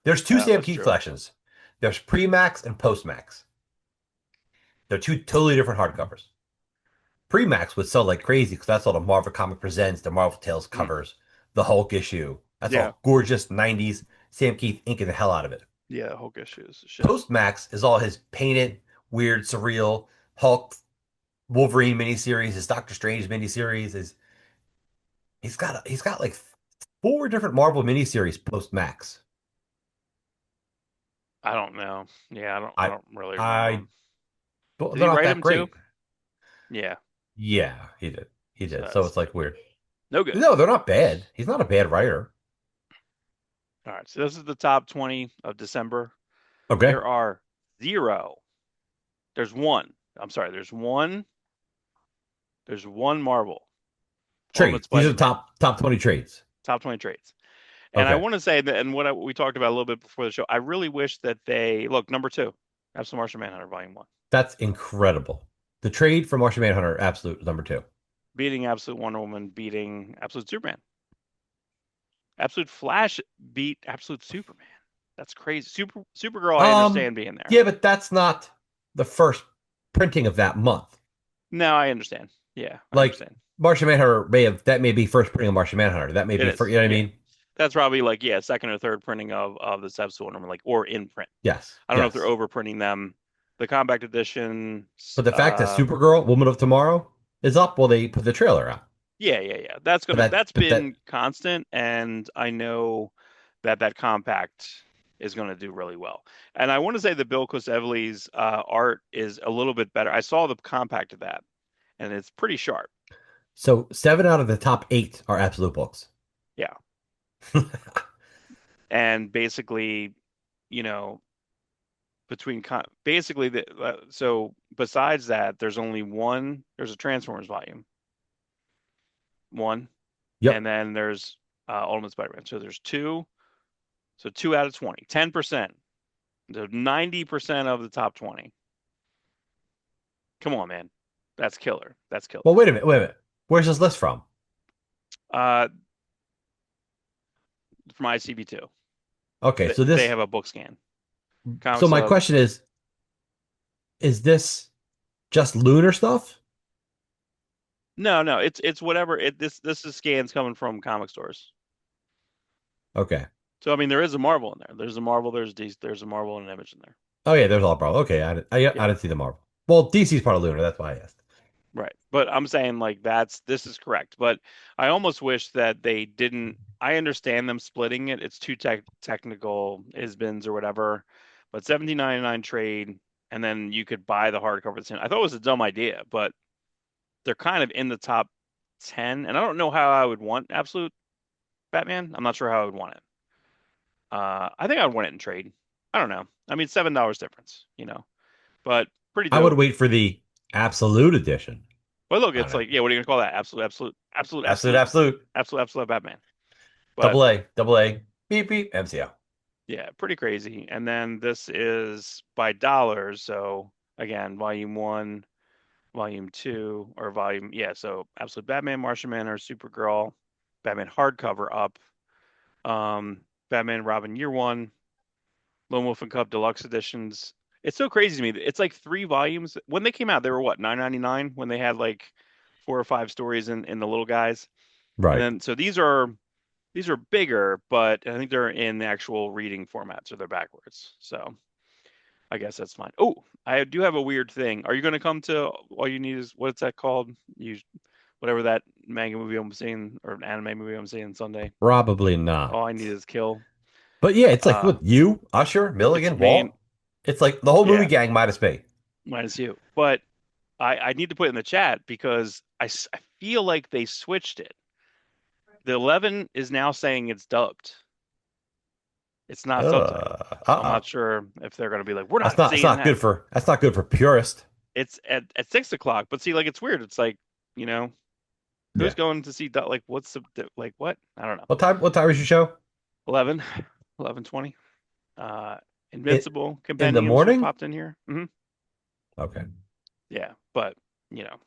There's two Sam That's Keith true. collections. There's pre-Max and post-Max. They're two totally different hardcovers. Pre-Max would sell like crazy because that's all the Marvel Comic Presents, the Marvel Tales Mm, covers, the Hulk issue. That's yeah, all gorgeous 90s Sam Keith inking the hell out of it. yeah. Hulk issues. Shit. Post-Max is all his painted, weird, surreal Hulk Wolverine miniseries, his Doctor Strange miniseries. He's got like 4 different Marvel miniseries post-Max. I don't know. Yeah, I I don't really remember I him. But Did they're he not write that him too? great. Yeah. Yeah, he did. He So did. So it's like weird. no good. No, they're not bad. He's not a bad writer. All right. So this is the top 20 of December. Okay. There are zero. There's one. I'm sorry. There's one Marvel. Ultimate Trades. These are the Spider-Man. top 20 trades. Top 20 trades. And I Okay. want to say that, and we talked about a little bit before the show, I really wish that they look number two, Absolute Martian Manhunter Volume One, That's incredible. The trade for Martian Manhunter, absolute number 2. beating Absolute Wonder Woman, beating Absolute Superman, Absolute Flash beat Absolute Superman. That's crazy. Supergirl, I Um, understand being there. yeah, but that's not the first printing of that month. No, I understand. Yeah, I Like understand. Martian Manhunter may be first printing of Martian Manhunter. That may It be for is. you know what I Yeah, mean? that's probably like second or third printing of the Absolute Wonder Woman, like or in print. Yes, I don't know if they're yes. overprinting them. The compact edition, But the fact that Supergirl, Woman of Tomorrow, is up, well, they put the trailer out. yeah, yeah, yeah. That's But that been constant, and I know that compact is going to do really well. And I want to say that Bill Kosevely's art is a little bit better. I saw the compact of that, and it's pretty sharp. so 7 out of the top 8 are absolute books. Yeah, and basically, you know, basically so besides that, there's only one. There's a Transformers volume one, and Yep. then there's Ultimate Spider-Man. So there's two. So 2 out of 20, 10%. So 90% of the top 20. Come on, man. That's killer. That's killer. Well, wait a minute. Wait a minute. Where's this list from? Uh, from ICB2, Okay, so they this. have a book scan. So Comics my Hub. question is this just lunar stuff? No, no, it's whatever. This is scans coming from comic stores. Okay. So I mean, there is a Marvel in there. There's a Marvel. There's a Marvel and an Image in there. Oh yeah, there's all Marvel. Okay, I Yeah. didn't see the Marvel. Well, DC's part of lunar. That's why I asked. Right. But I'm saying like this is correct. But I almost wish that they didn't. I understand them splitting it. It's too technical, ISBINs or whatever. But 17.99 trade, and then you could buy the hardcover. I thought it was a dumb idea, but they're kind of in the top 10. And I don't know how I would want Absolute Batman. I'm not sure how I would want it. I think I'd want it in trade. I don't know. I mean, $7 difference, but pretty I would dope. wait for the absolute edition. But look, I don't it's know. like, yeah, what are you gonna call that? Absolute, absolute. Absolute Batman. But Double A, beep, beep, MCO. yeah, pretty crazy. And then this is by dollars. So again, volume one, volume two, or volume, yeah. So Absolute Batman, Martian Manhunter, Supergirl, Batman hardcover up, Batman Robin Year One, Lone Wolf and Cub Deluxe editions. It's so crazy to me. It's like 3 volumes. When they came out, they were what, 9.99 when they had like 4 or 5 stories in the little guys. And Right. then so these are bigger, but I think they're in the actual reading format, so they're backwards. So I guess that's fine. Oh, I do have a weird thing. Are you going to come to All You Need Is what's that called? You whatever that manga movie I'm seeing or an anime movie I'm seeing Sunday. Probably not. All I Need Is Kill. But yeah, it's like Uh, what you, Usher, it's Milligan, me and Walt. It's like the whole movie yeah, gang minus me. minus you. But I need to put it in the chat because I feel like they switched it. The 11 is now saying it's dubbed. It's not subtitled. So I'm Uh-uh. not sure if they're going to be like, we're That's not not. It's saying not that. good for. That's not good for purist. It's at 6 o'clock. But see, like, it's weird. It's like, you know, who's Yeah. going to see, like, what's like, what? I don't know. What time? What time is your show? 11, 11:20. Uh, It Invincible in the compendiums just morning. popped in here. Okay. Yeah. But, you know,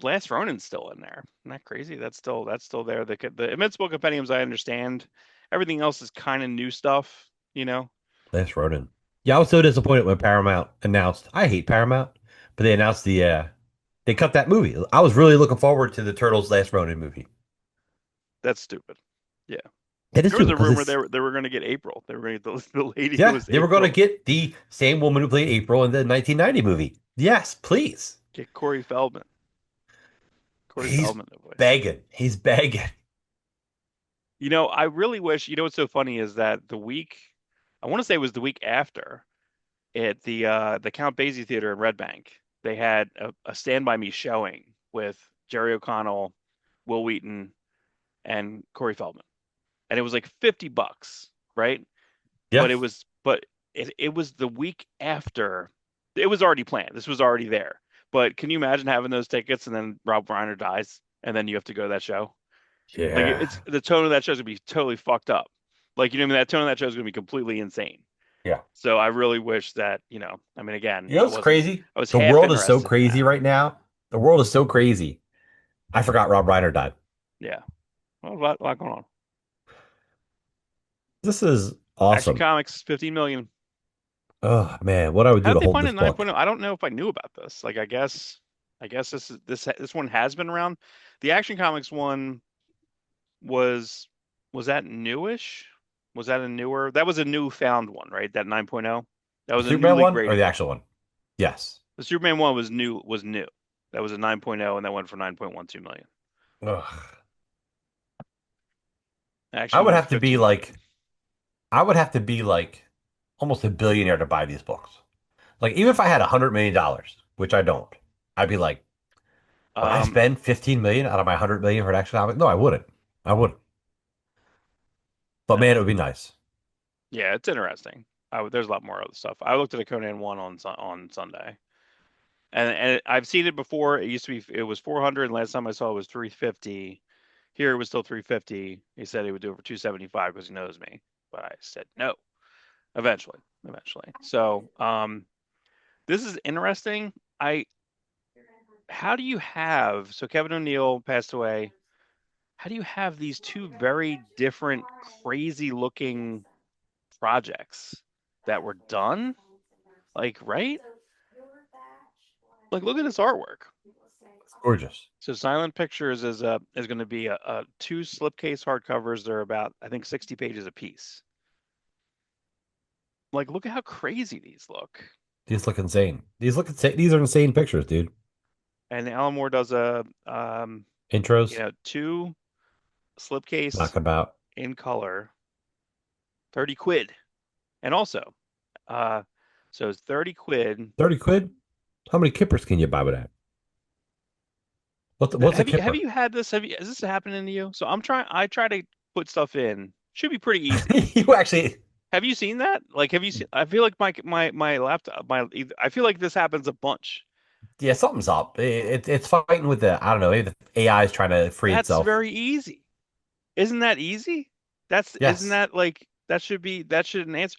Last Ronin's still in there. Isn't that crazy? That's still there. The Invincible compendiums, I understand. Everything else is kind of new stuff, you know? Last Ronin. Yeah, I was so disappointed when Paramount announced. I hate Paramount, but they announced they cut that movie. I was really looking forward to the Turtles Last Ronin movie. That's stupid. Yeah. It is There was stupid a because rumor it's they were going to get April. They were going to get the lady who yeah, was they were going to April. get the same woman who played April in the 1990 movie. Yes, please. Get Corey Feldman. Corey He's Feldman the voice. begging. He's begging. I really wish, what's so funny is that the week, I want to say it was the week after at the Count Basie Theater in Red Bank, they had a Stand By Me showing with Jerry O'Connell, Will Wheaton, and Corey Feldman. And it was like $50, right? Yeah, But it was the week after. It was already planned. This was already there. But can you imagine having those tickets and then Rob Reiner dies and then you have to go to that show? Like it's yeah, the tone of that show is gonna be totally fucked up. Like what I mean, that tone of that show is gonna be completely insane. yeah. So I really wish that, I mean, You again, know what's crazy? I was The half world is so interested in crazy that. right now. The world is so crazy. I forgot Rob Reiner died. Yeah. Well, a lot going on. This is Action awesome. Comics, 15 million. Oh man, what I would How do did to they hold find this it book. 9.0? I don't know if I knew about this. Like, I guess this one has been around. The Action Comics one was was that newish? Was that a newer? That was a new found one, right? That 9.0. That The was a Superman newly one or graded the one. actual one? Yes. The Superman one was new. That was a 9.0 and that went for 9.12 million. Ugh. I Action would Comics have to be 15 like million. I would have to be like almost a billionaire to buy these books. Like even if I had $100 million, which I don't, I'd be like, would I Um, spend 15 million out of my 100 million for an action comic? No, I wouldn't. I wouldn't. But man, it uh, would be nice. yeah, it's interesting. There's a lot more other stuff. I looked at a Conan one on Sunday, and I've seen it before. It used to be it was 400, and last time I saw it was 350. Here it was still 350. He said he would do it for 275 because he knows me, but I said no. Eventually. So, this is interesting. I How do you have so Kevin O'Neill passed away? How do you have these two very different, crazy looking projects that were done? Like, right? Like, look at this artwork. It's gorgeous. So Silent Pictures is going to be a two slipcase hardcovers. They're about, I think, 60 pages a piece. Like, look at how crazy these look. These look insane. These look insane. These are insane pictures, dude. and Alan Moore does a Intros, two slipcase knockabout. in color, 30 quid. And also, uh, so it's 30 quid. 30 quid? How many kippers can you buy with that? What's a Have kipper? you had this? Has this happened to you? So I try to put stuff in. Should be pretty easy. You actually, Have you seen that? Like, have you seen? I feel like my laptop, I feel like this happens a bunch. yeah, something's up. It's fighting with the, I don't know, maybe the AI is trying to free That's itself. very easy. Isn't that easy? Isn't Yes. that like that should an answer.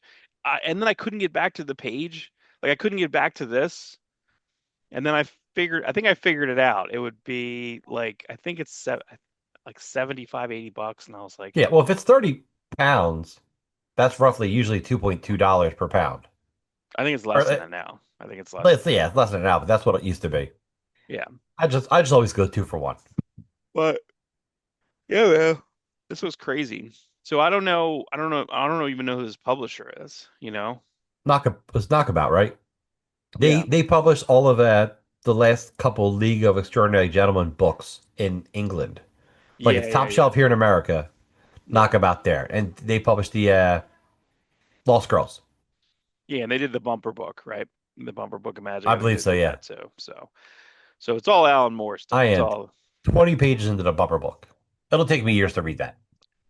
And then I couldn't get back to the page. Like I couldn't get back to this. And then I think I figured it out. It would be like I think it's like 75, $80. And I was like, Yeah, well, if it's 30 pounds, that's roughly usually $2.2 per pound. I think it's Or less than that now. I think it's less than let's that. yeah, it's less than an hour, but that's what it used to be. Yeah. I just always go 2 for 1. But yeah, man. This was crazy. So I don't know. I don't know even know who this publisher is, you know? It's knockabout, right? They Yeah. they published all of the last couple League of Extraordinary Gentlemen books in England. Like Yeah, it's yeah, top yeah. shelf here in America, Yeah. knockabout there. And they published the Lost Girls. Yeah, and they did the bumper book, right? The bumper book of magic. I I think believe they so, did yeah. that too. So it's all Alan Moore stuff. I It's am all 20 pages into the bumper book. It'll take me years to read that.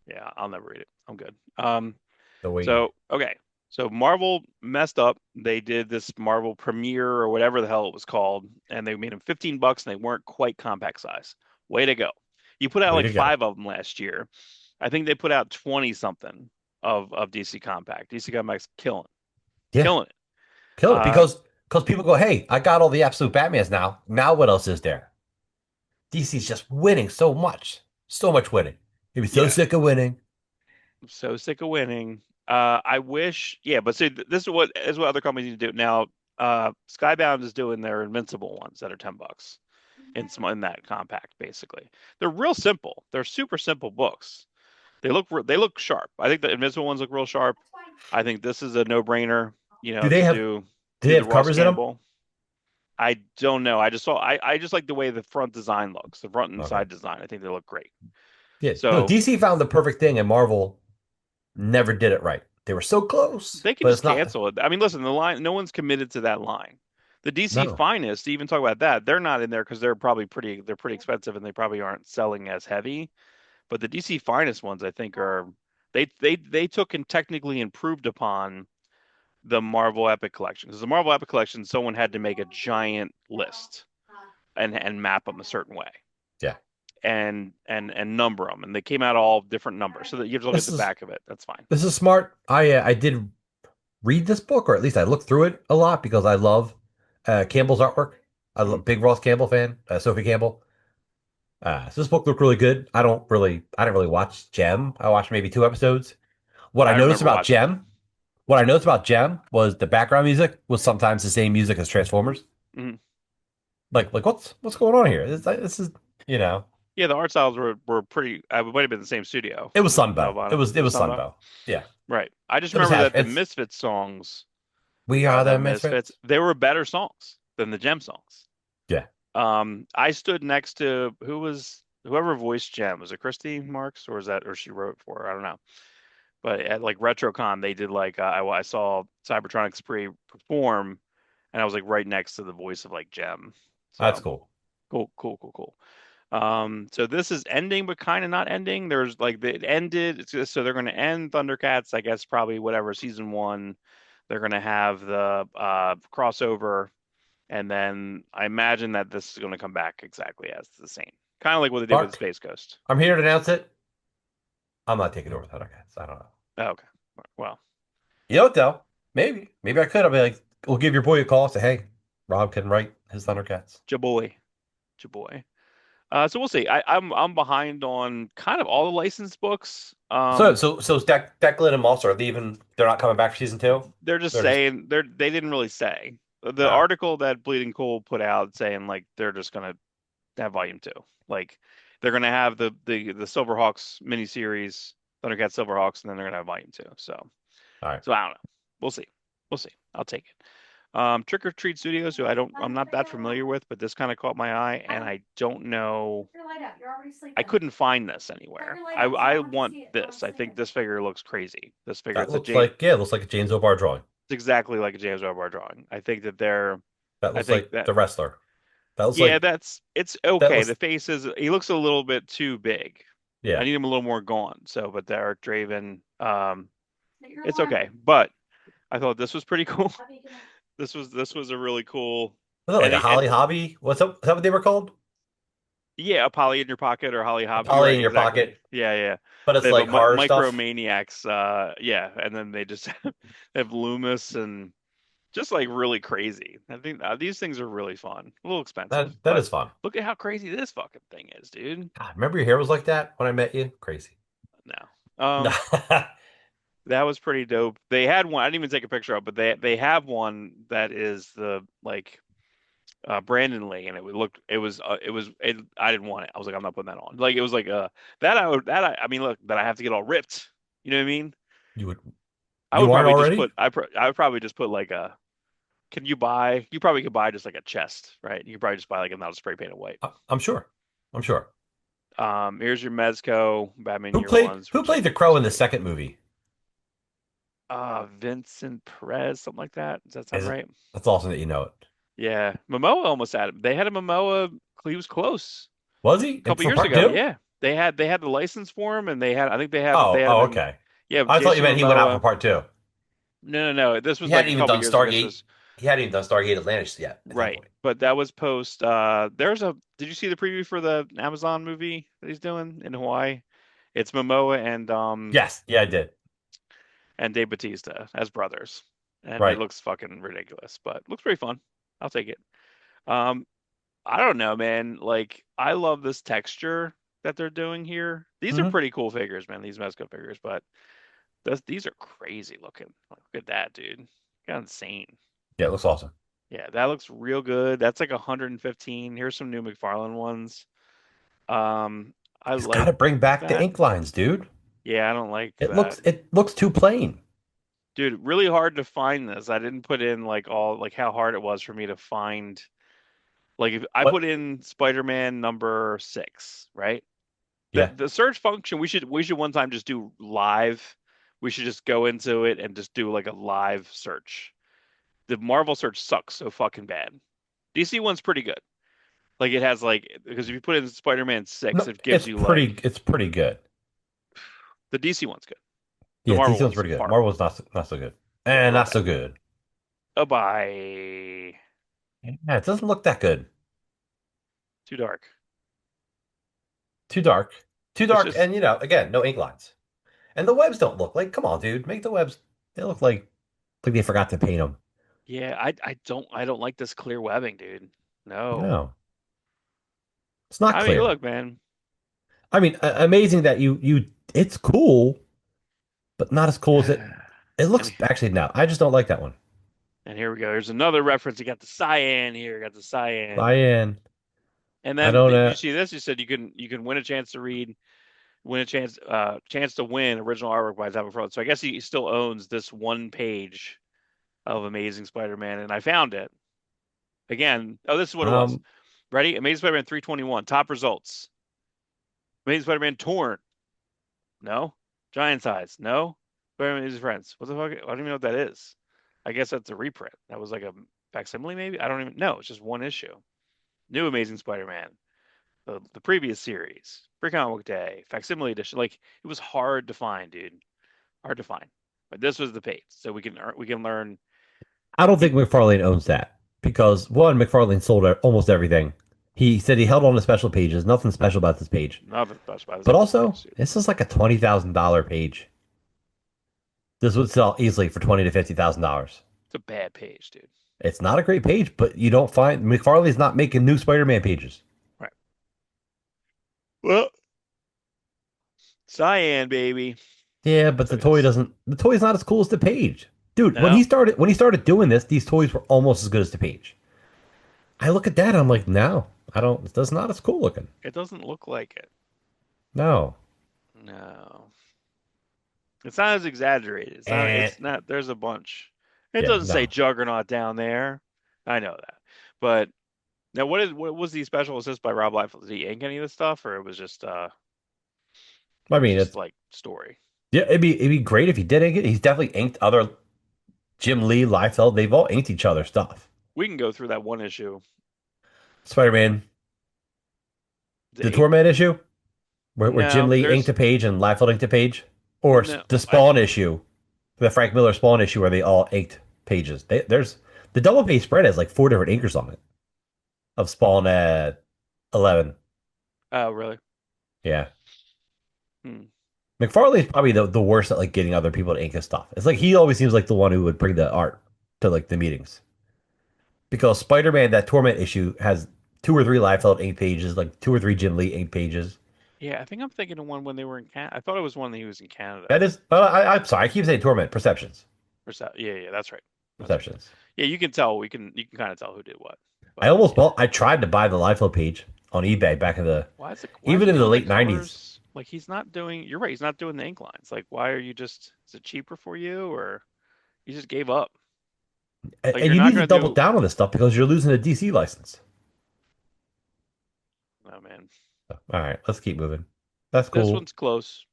yeah, I'll never read it. I'm good. The way So okay. So Marvel messed up. They did this Marvel Premiere or whatever the hell it was called, and they made them $15 and they weren't quite compact size. Way to go. You put out way like to go. five of them last year. I think they put out 20 something of DC Compact. DC Compact's Yeah, killing it. kill it Uh, because people go, hey, I got all the absolute Batmans now. Now what else is there? DC's just winning so much winning. He'd be so yeah, sick of winning. I'm so sick of winning. I wish, yeah, but see, this is what other companies need to do now. Skybound is doing their Invincible ones that are $10 in that compact. Basically, they're real simple. They're super simple books. They look sharp. I think the Invincible ones look real sharp. I think this is a no-brainer, Do they to have do they do the have Ross covers in them? Campbell. I don't know. I just like the way the front design looks, the front and Okay. side design. I think they look great. Yeah. No, So DC found the perfect thing and Marvel never did it right. They were so close, they can but just it's not. cancel it. I mean, listen, the line, no one's committed to that line. The DC No. Finest, to even talk about that, they're not in there because they're pretty expensive and they probably aren't selling as heavy. But the DC Finest ones, I think, are they took and technically improved upon the Marvel Epic Collection because the Marvel Epic Collection, someone had to make a giant list and map them a certain way Yeah. and number them, and they came out all different numbers so that you have to look at This the is back of it. That's fine. this is smart. I did read this book, or at least I looked through it a lot because I love Campbell's artwork. I'm a Mhm. big Ross Campbell fan, Sophie Campbell. So this book looked really good. I didn't really watch Gem. I watched maybe 2 episodes. What I I noticed remember about watching it. Gem, what I noticed about Gem was the background music was sometimes the same music as Transformers. Mhm. Like what's going on here? This is you know Yeah, the art styles were pretty. It might have been the same studio. it was Was Sunbow. Nelvana? It It was was Sunbow, Sunbow. Yeah, right? I just it was remember Hash. that the It's Misfits songs, We Are the the Misfits, Misfits. they were better songs than the Gem songs. Yeah, I stood next to whoever voiced Gem. Was it Christy Marks or was that or she wrote for her? I don't know. But at like RetroCon, they did like I saw Cybertronic Spree perform, and I was like right next to the voice of like Gem. that's So cool. cool. So this is ending, but kind of not ending. There's like it ended, so they're going to end Thundercats, I guess, probably whatever season one. They're going to have the crossover, and then I imagine that this is going to come back exactly as the same, kind of like what they did with Mark, Space Ghost. I'm here to announce it. I'm not taking over THUNDERCATS. I don't know. Oh, okay, well, You know what though? Maybe I could. I'll be like, we'll give your boy a call. Say, hey, Rob can write his THUNDERCATS. jaboy, jaboy. So we'll see. I'm behind on kind of all the licensed books. So Declan and Moss are leaving. They're not coming back for season two. They're just They're just saying they didn't really say. The ah, article that Bleeding Cool put out saying like they're just gonna have volume two. Like they're gonna have the Silverhawks miniseries, Thundercat Silverhawks, and then they're gonna have volume two. all right. So I don't know. We'll see. We'll see. I'll take it. Trick or Treat Studios, who I'm not that familiar with, but this kind of caught my eye, and I don't know. I couldn't find this anywhere. I want this. I think this figure looks crazy. This figure, That looks like, yeah, it looks like a James O'Barr drawing. it's exactly like a James Robart drawing. I think that they're, That I looks think like that, the wrestler. That looks yeah, like it's that okay. looks The face is, he looks a little bit too big. I yeah. need him a little more gaunt. So, but the Eric Draven, it's okay. But I thought this was pretty cool. This was a really cool, Was that like and a Holly Hobby? What's up? Is that what they were called? yeah, a Polly in your pocket or Holly A Hobbs. You're Polly right, in your exactly. pocket, Yeah, yeah. but They it's have a like horror stuff. Micromaniacs, yeah, and then they just they have Loomis and just like really crazy. I think these things are really fun. A little expensive, That but is fun. look at how crazy this fucking thing is, dude. God, remember your hair was like that when I met you? Crazy. No. That was pretty dope. They had one, I didn't even take a picture of, but they have one that is the like Brandon Lee, and I didn't want it. I was like, I'm not putting that on. Like it was like I mean, look, that I have to get all ripped. You know what I mean? You would I you would aren't probably just already? put I would probably just put like a, you probably could buy just like a chest, right? You could probably just buy like a not a spray painted white. I'm sure. I'm sure. Here's your Mezco Batman Year Ones, Who which played the looks crow in the great. second movie? Vincent Perez, something like that. Does that sound Is it right? that's awesome that you know it. Yeah, Momoa almost had him. They had a Momoa. He was close Was he? a And couple for years part ago. two? Yeah, they had the license for him, and I think they Oh, had him oh, in. okay. Yeah, I thought you Jason meant he went out for Momoa. part two. No. This He was like hadn't a even couple done years ago. This Stargate. was He hadn't even done Stargate Atlantis yet at that right, point. but that was post. Did you see the preview for the Amazon movie that he's doing in Hawaii? It's Momoa Yes, yeah, I did. and Dave Bautista as brothers, and it Right. looks fucking ridiculous, but looks pretty fun. I'll take it. Um, I don't know, man. Like, I love this texture that they're doing here. These are Hmm. pretty cool figures, man. These Mezco figures, but these are crazy looking. Like, look at that, dude. Got insane. Yeah, it looks awesome. Yeah, that looks real good. That's like 115. Here's some new McFarlane ones. Um, I He's got to like bring back the that. ink lines, dude. Yeah, I don't like that. It looks too plain. Dude, really hard to find this. I didn't put in like all like how hard it was for me to find. Like if I What? put in Spider-Man number 6, right? The Yeah. the search function, we should one time just do live. We should just go into it and just do like a live search. The Marvel search sucks so fucking bad. DC one's pretty good. Like it has like, because if you put in Spider-Man 6, No, it gives you like, it's pretty good. the DC one's good. The Yeah, Marvel DC one's one's pretty good. horrible. Marvel's not so good. Yeah, And real not bad. so good. Oh, bye. Yeah, it doesn't look that good. Too dark. Too dark. Too It's dark, just, and again, no ink lines. And the webs don't look like, come on, dude, make the webs. They look like they forgot to paint them. yeah, I don't like this clear webbing, dude. No. No, it's not I mean, clear. look, man. I mean, amazing that it's cool, but not as cool as it And looks. Actually, no, I just don't like that one. and here we go. Here's another reference. You got the cyan here. Got the cyan. Cyan. And I then don't did you know. see this? You said you can win a chance to read, win a chance to win original artwork by Tom McFarlane. So I guess he still owns this one page of Amazing Spider-Man, and I found it again. Oh, this is what it was. Um, Ready? Amazing Spider-Man 321. Top results. Amazing Spider-Man Torn. No. Giant Size. No. Spider-Man and His Friends. What the fuck? I don't even know what that is. I guess that's a reprint. That was like a facsimile, maybe. I don't even know. It's just one issue. New Amazing Spider-Man. The previous series. Free Comic Book Day. Facsimile edition. Like it was hard to find, dude. Hard to find. But this was the page, so we can learn. I don't It, think McFarlane owns that because one, McFarlane sold almost everything. He said he held on to special pages. Nothing special about this page. nothing special about this But fucking also, page, dude. this is like a $20,000 page. This would sell easily for $20,000 to $50,000. It's a bad page, dude. It's not a great page, but you don't find McFarlane's not making new Spider-Man pages. Right. Well, cyan, baby. Yeah, but So yes. the toy's not as cool as the page. Dude, No, when he started doing this, these toys were almost as good as the page. I look at that, I'm like, no, I don't, it's not as cool looking. it doesn't look like it. No. No. It's not as exaggerated. It's not. And It's not. There's a bunch. It Yeah, doesn't say no. Juggernaut down there. I know that. But now what was the special assist by Rob Liefeld? Did he ink any of this stuff or I it was mean, just it's like story? yeah, it'd be great if he did ink it. He's definitely inked other Jim Lee, Liefeld. They've all inked each other's stuff. We can go through that one issue. Spider-Man, The the eight? Torment issue, where Jim No, Lee inked there's a page and Liefeld inked a page, or no the I Spawn issue, the Frank Miller Spawn issue, where they all inked pages. There's the double page spread has like four different inkers on it of Spawn at 11. oh really? Yeah. Hmm. McFarlane is probably the worst at like getting other people to ink his stuff. It's like he always seems like the one who would bring the art to like the meetings. Because Spider-Man, that Torment issue has two or three Liefeld ink pages, like two or three Jim Lee ink pages. Yeah, I think I'm thinking of one when they were in Canada. I thought it was one that he was in That Canada. is, I'm sorry, I keep saying Torment. Perceptions, Or so, yeah, yeah, that's right. That's right. perceptions. Yeah, you can tell. You can kind of tell who did what. I But almost yeah, bought. I tried to buy the Liefeld page on eBay back in the, why is even he in the doing the late '90s. colors? Like he's not doing. You're right. He's not doing the ink lines. Like why are you just? Is it cheaper for you or you just gave up? Like And you're you not need to gonna double do. down on this stuff because you're losing a DC license. Oh man, All right, let's keep moving. That's this cool. one's close.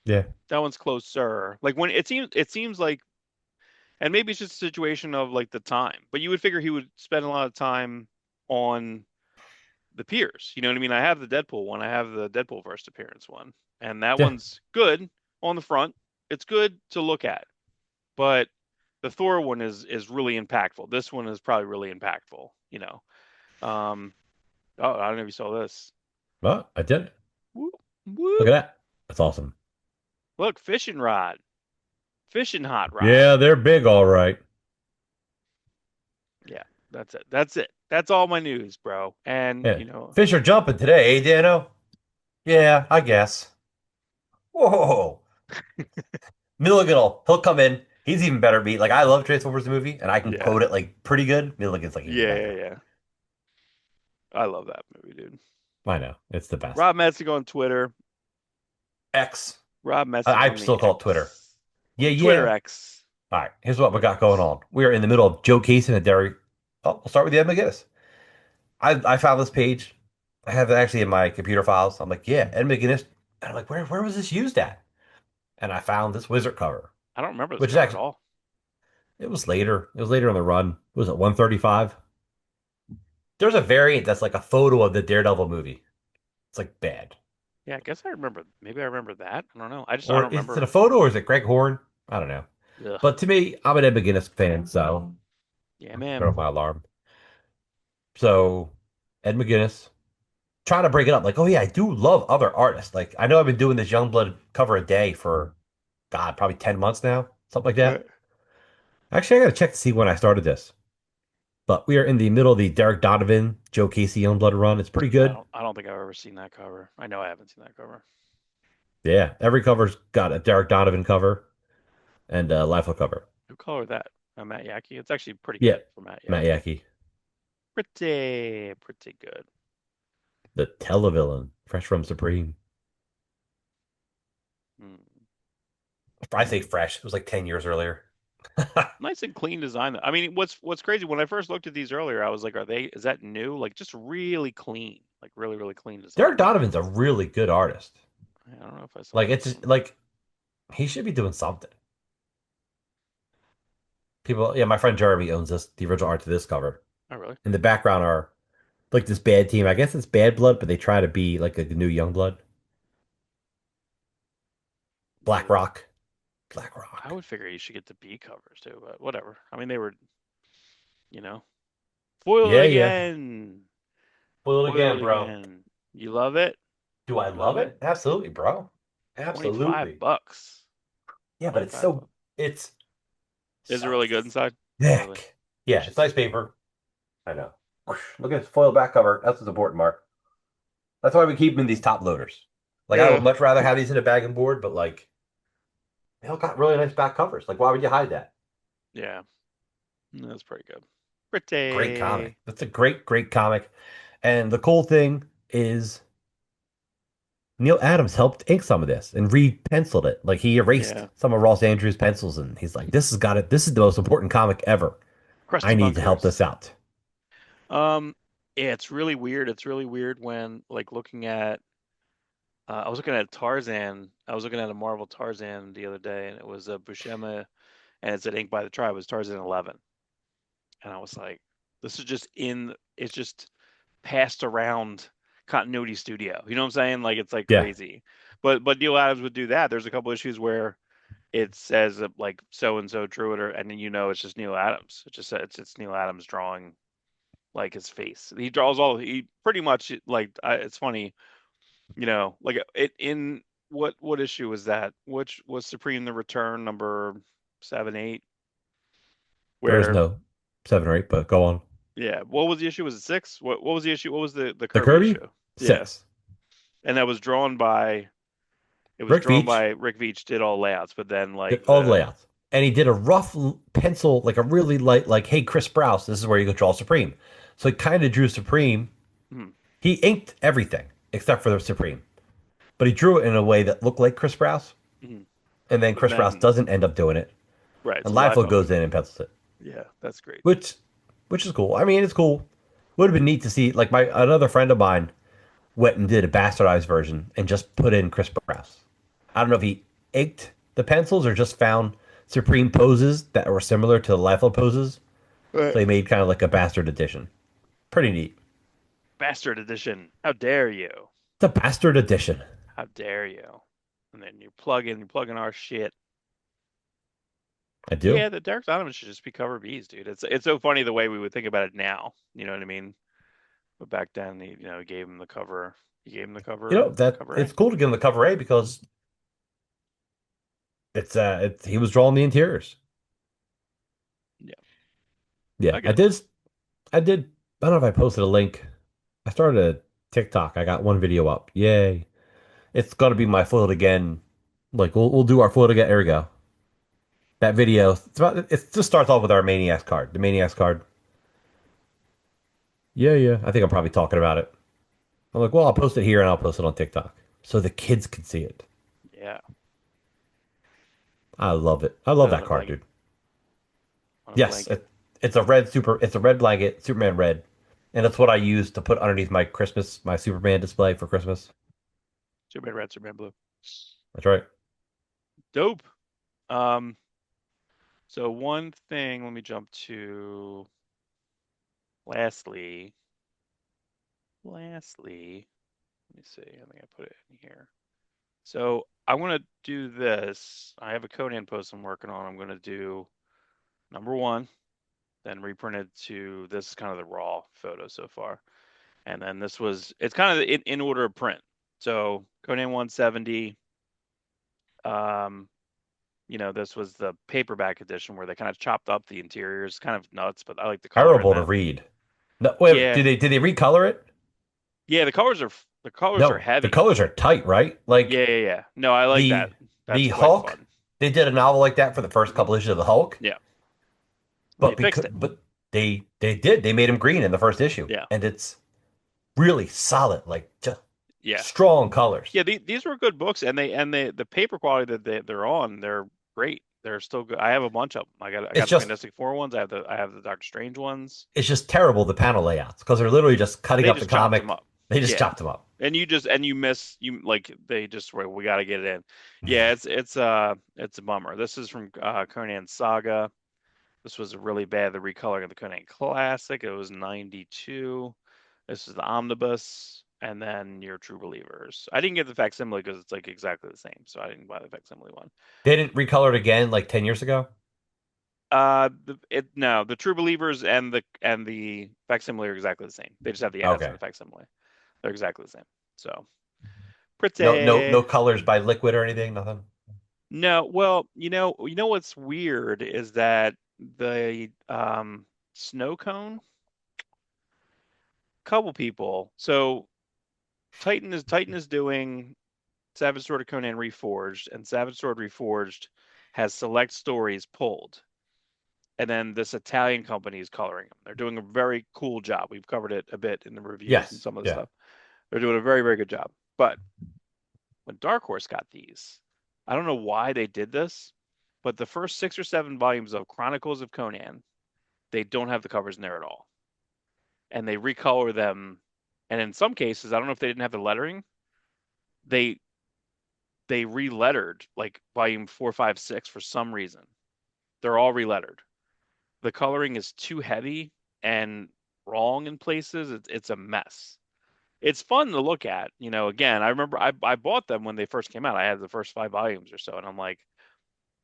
Yeah, That one's closer. Like when it seems like, and maybe it's just a situation of like the time. But you would figure he would spend a lot of time on the peers. You know what I mean? I have the Deadpool one. I have the Deadpool first appearance one, and that yeah. one's good on the front. It's good to look at, but the Thor one is really impactful. This one is probably really impactful. Um, oh, I don't know if you saw this. Well, I did it. Whoop, Look whoop. at that. That's awesome. Look, fishing rod, fishing hot rod. Yeah, they're big, all right. Yeah, that's it. That's it. That's all my news, bro. And Yeah, fish are jumping today, eh, Dano? Yeah, I guess. Whoa. Milligan he'll come in. He's even better at me. Like I love Transformers the movie, and I can yeah, quote it like pretty good. Milligan's like even yeah, yeah, better. yeah. I love that movie, dude. I know it's the best. Rob Metzig on Twitter. X. Rob Metzig I on the still call it Twitter. X. Yeah, Twitter yeah. X. All right, here's what we Twitter got going X. on. We are in the middle of Joe Casey and Derry. Oh, we'll start with the Ed McGuinness. I found this page. I have it actually in my computer files. I'm like, yeah, Ed McGuinness. And I'm like, where was this used at? And I found this Wizard cover, I don't remember this which is cover at actually all. it was later. It was later in the run. Was it 135? There's a variant that's like a photo of the Daredevil movie. It's like bad. Yeah, I guess I remember. Maybe I remember that. I don't know. I Or don't is it a remember. photo or is it Greg Horn? I don't know. Ugh. But to me, I'm an Ed McGuinness fan, so Yeah, turn man. off my alarm. So Ed McGuinness, trying to break it up. Like, oh yeah, I do love other artists. Like, I know I've been doing this Youngblood cover a day for God, probably 10 months now, something like Right. that. Actually, I gotta check to see when I started this. But we are in the middle of the Derek Donovan, Joe Casey Youngblood run. It's pretty Yeah, good. I don't think I've ever seen that cover. I know I haven't seen that cover. Yeah, every cover's got a Derek Donovan cover and a Liefeld cover. Who colored that? Matt Yackee. It's actually pretty Yeah, good for Matt Matt Yackee. Yackee. Pretty good. The Televillain, fresh from Supreme. Hmm. I say fresh. It was like 10 years earlier. Nice and clean design. I mean, what's crazy when I first looked at these earlier, I was like, is that new? Like just really clean, like really really clean Derek design. Donovan's a really good artist. I don't know if I saw Like that it's just one. like he should be doing something. People, yeah, my friend Jeremy owns this, the original art to this cover. Oh really? In the background are like this bad team. I guess it's Bad Blood, but they try to be like a new Young Blood. Black Yeah. Rock. Black I Rock. would figure you should get the B covers too, but whatever. I mean, they were, you know, foiled Yeah, yeah. again, Foiled again, foiled bro. again. You love it? Do I You love love it? it? Absolutely, bro. 25 Absolutely. bucks. Yeah, but 25 bucks. it's Is it so really good inside? Really? thick. You Yeah, should it's nice see. paper. I know. Look at this foil back cover. That's what's important, Mark. That's why we keep them in these top loaders. Like I would Yeah. much rather have these in a bag and board, but like they all got really nice back covers. Like why would you hide that? Yeah. That's pretty good. Great comic. Pretty. That's a great, great comic. And the cool thing is Neil Adams helped ink some of this and re-penciled it. Like he erased Yeah. some of Ross Andrews' pencils, and he's like, "This has got it. This is the most important comic ever. I Crusty need to help bunkers. this out." Um, yeah, it's really weird. It's really weird when like looking at I was looking at Tarzan. I was looking at a Marvel Tarzan the other day, and it was a Buscema, and it said Ink by the Tribe. It was Tarzan 11, and I was like, this is just in. It's just passed around continuity studio. You know what I'm saying? Like it's like Yeah, crazy. But Neil Adams would do that. There's a couple issues where it says like so and so drew it, or and then it's just Neil Adams. It just it's Neil Adams drawing like his face. He draws all. He pretty much like it's funny. Like it in what issue was that? Which was Supreme the Return number 7, 8? there is Where no 7 or 8, but go on. yeah, what was the issue? Was it 6? What was the issue? What was the The Kirby Kirby issue? Yeah, 6, and that was drawn by it was Rick drawn Veitch by Rick Veitch did all layouts, but then did like all the the layouts, and he did a rough pencil, like a really light, like, "Hey, Chris Sprouse, this is where you go draw Supreme." So he kind of drew Supreme. hmm, He inked everything except for the Supreme, but he drew it in a way that looked like Chris Sprouse. hmm. And then But Chris Sprouse then doesn't end up doing it, right, and so live Liefeld phone. goes in and pencils it, Yeah, that's great. which is cool. I mean, it's cool. Would have been neat to see. Like my another friend of mine went and did a bastardized version and just put in Chris Sprouse. I don't know if he inked the pencils or just found Supreme poses that were similar to the Liefeld poses. Right. So he made kind of like a bastard edition. Pretty neat. Bastard edition. How dare you? It's a bastard edition. How dare you? And then you plug in our shit. I do. Yeah, the Derek Donovan should just be cover B's, dude. It's so funny the way we would think about it now. You know what I mean? But back then, he gave him the cover. He gave him the You know that cover it's A. cool to give him the cover A because he was drawing the interiors. Yeah, Yeah, I get it. I did. I don't know if I posted a link. I started a TikTok. I got one video up. Yay! It's gonna be my foiled again. Like we'll do our foiled again. There we go. That video. It just starts off with our Maniacs card. The Maniacs card. Yeah, yeah. I think I'm probably talking about it. I'm like, well, I'll post it here and I'll post it on TikTok so the kids can see it. Yeah, I love it. I put love it on that a card, blanket. dude. On a Yes, blanket. it's a red super. It's a red blanket, Superman red, and that's what I use to put underneath my Superman display for Christmas. Superman red, Superman blue. That's right. Dope. Um. So one thing. Let me jump to. Lastly. Lastly. Let me see. I think I put it in here. So I want to do this. I have a Conan post I'm working on. I'm going to do number one, then reprinted to this is kind of the raw photo so far. And then it's kind of in order of print. So Conan 170, um, this was the paperback edition where they kind of chopped up the interiors, kind of nuts, but I like the color in Terrible to that. read. No, wait, Yeah. did they recolor it? Yeah, the colors are No, the heavy. colors are tight, right? Like Yeah, yeah, yeah. No, I like that. the That's quite Hulk. fun. They did a novel like that for the first Hmm. couple issues of the Hulk, Yeah. And they but fixed because it. they made him green in the first issue, Yeah. and it's really solid, like just Yeah. strong colors. Yeah, these were good books, and the paper quality that they're on, they're great. They're still good. I have a bunch of them. I It's got the just Fantastic Four ones. I have the Doctor Strange ones. it's just terrible the panel layouts because they're literally just cutting They up the just chopped them comic. up. They just Yeah, chopped them up. and you miss you like they just were we got to get it in. Yeah, it's a bummer. This is from Conan Saga. This was really bad. The recoloring of the Conan Classic. It was 92. This is the Omnibus, and then your True Believers. I didn't get the facsimile because it's like exactly the same, so I didn't buy the facsimile one. They didn't recolor it again like 10 years ago. No, the True Believers and the facsimile are exactly the same. They just have the ads in Okay. the facsimile. They're exactly the same. So No pretty. colors by Liquid or anything. Nothing. No, well, what's weird is that the snow cone, couple people. So Titan is doing Savage Sword of Conan Reforged, and Savage Sword Reforged has select stories pulled. And then this Italian company is coloring them. They're doing a very cool job. We've covered it a bit in the reviews and Yes. some of the Yeah. stuff. They're doing a very, very good job. But when Dark Horse got these. I don't know why they did this, but the first 6 or 7 volumes of Chronicles of Conan, they don't have the covers in there at all, and they recolor them. And in some cases, I don't know if they didn't have the lettering, they they relettered like volume 4, 5, 6 for some reason. They're all relettered. The coloring is too heavy and wrong in places. It's a mess. It's fun to look at. Again, I remember I bought them when they first came out. I had the first 5 volumes or so, and I'm like,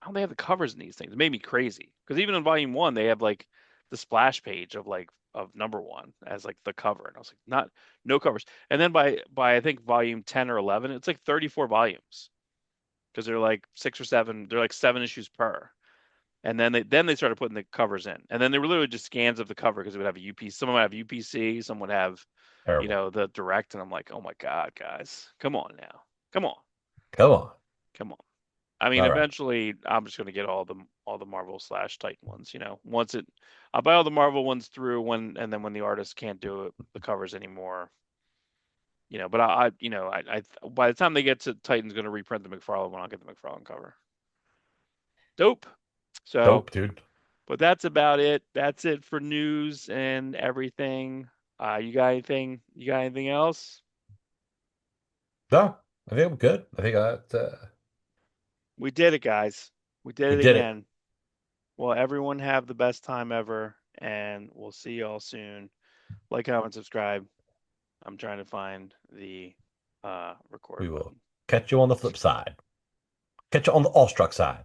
how do they have the covers in these things? It made me crazy because even in volume one, they have like the splash page of like of number one as like the cover, and I was like, not no covers. And then by I think volume 10 or 11, it's like 34 volumes because they're like 6 or 7. They're like 7 issues per. And then they started putting the covers in, and then they were literally just scans of the cover because it would have a UPC. Some would have UPC, some would have, Terrible. the direct, and I'm like, oh my God, guys, come on now, come on, Come on. come on. I mean, All right. eventually, I'm just gonna get all the Marvel slash Titan ones. I'll buy all the Marvel ones through and then when the artists can't do it, the covers anymore. But by the time they get to Titan's gonna reprint the McFarlane one, I'll get the McFarlane cover. Dope. So. Dope, dude. But that's about it. That's it for news and everything. You got anything? You got anything else? No, I think I'm good. I think that We did it, guys. We did we it did it. again. Well, everyone have the best time ever, and we'll see y'all soon. Like, comment, subscribe. I'm trying to find the We record will button. catch you on the flip side. Catch you on the awestruck side.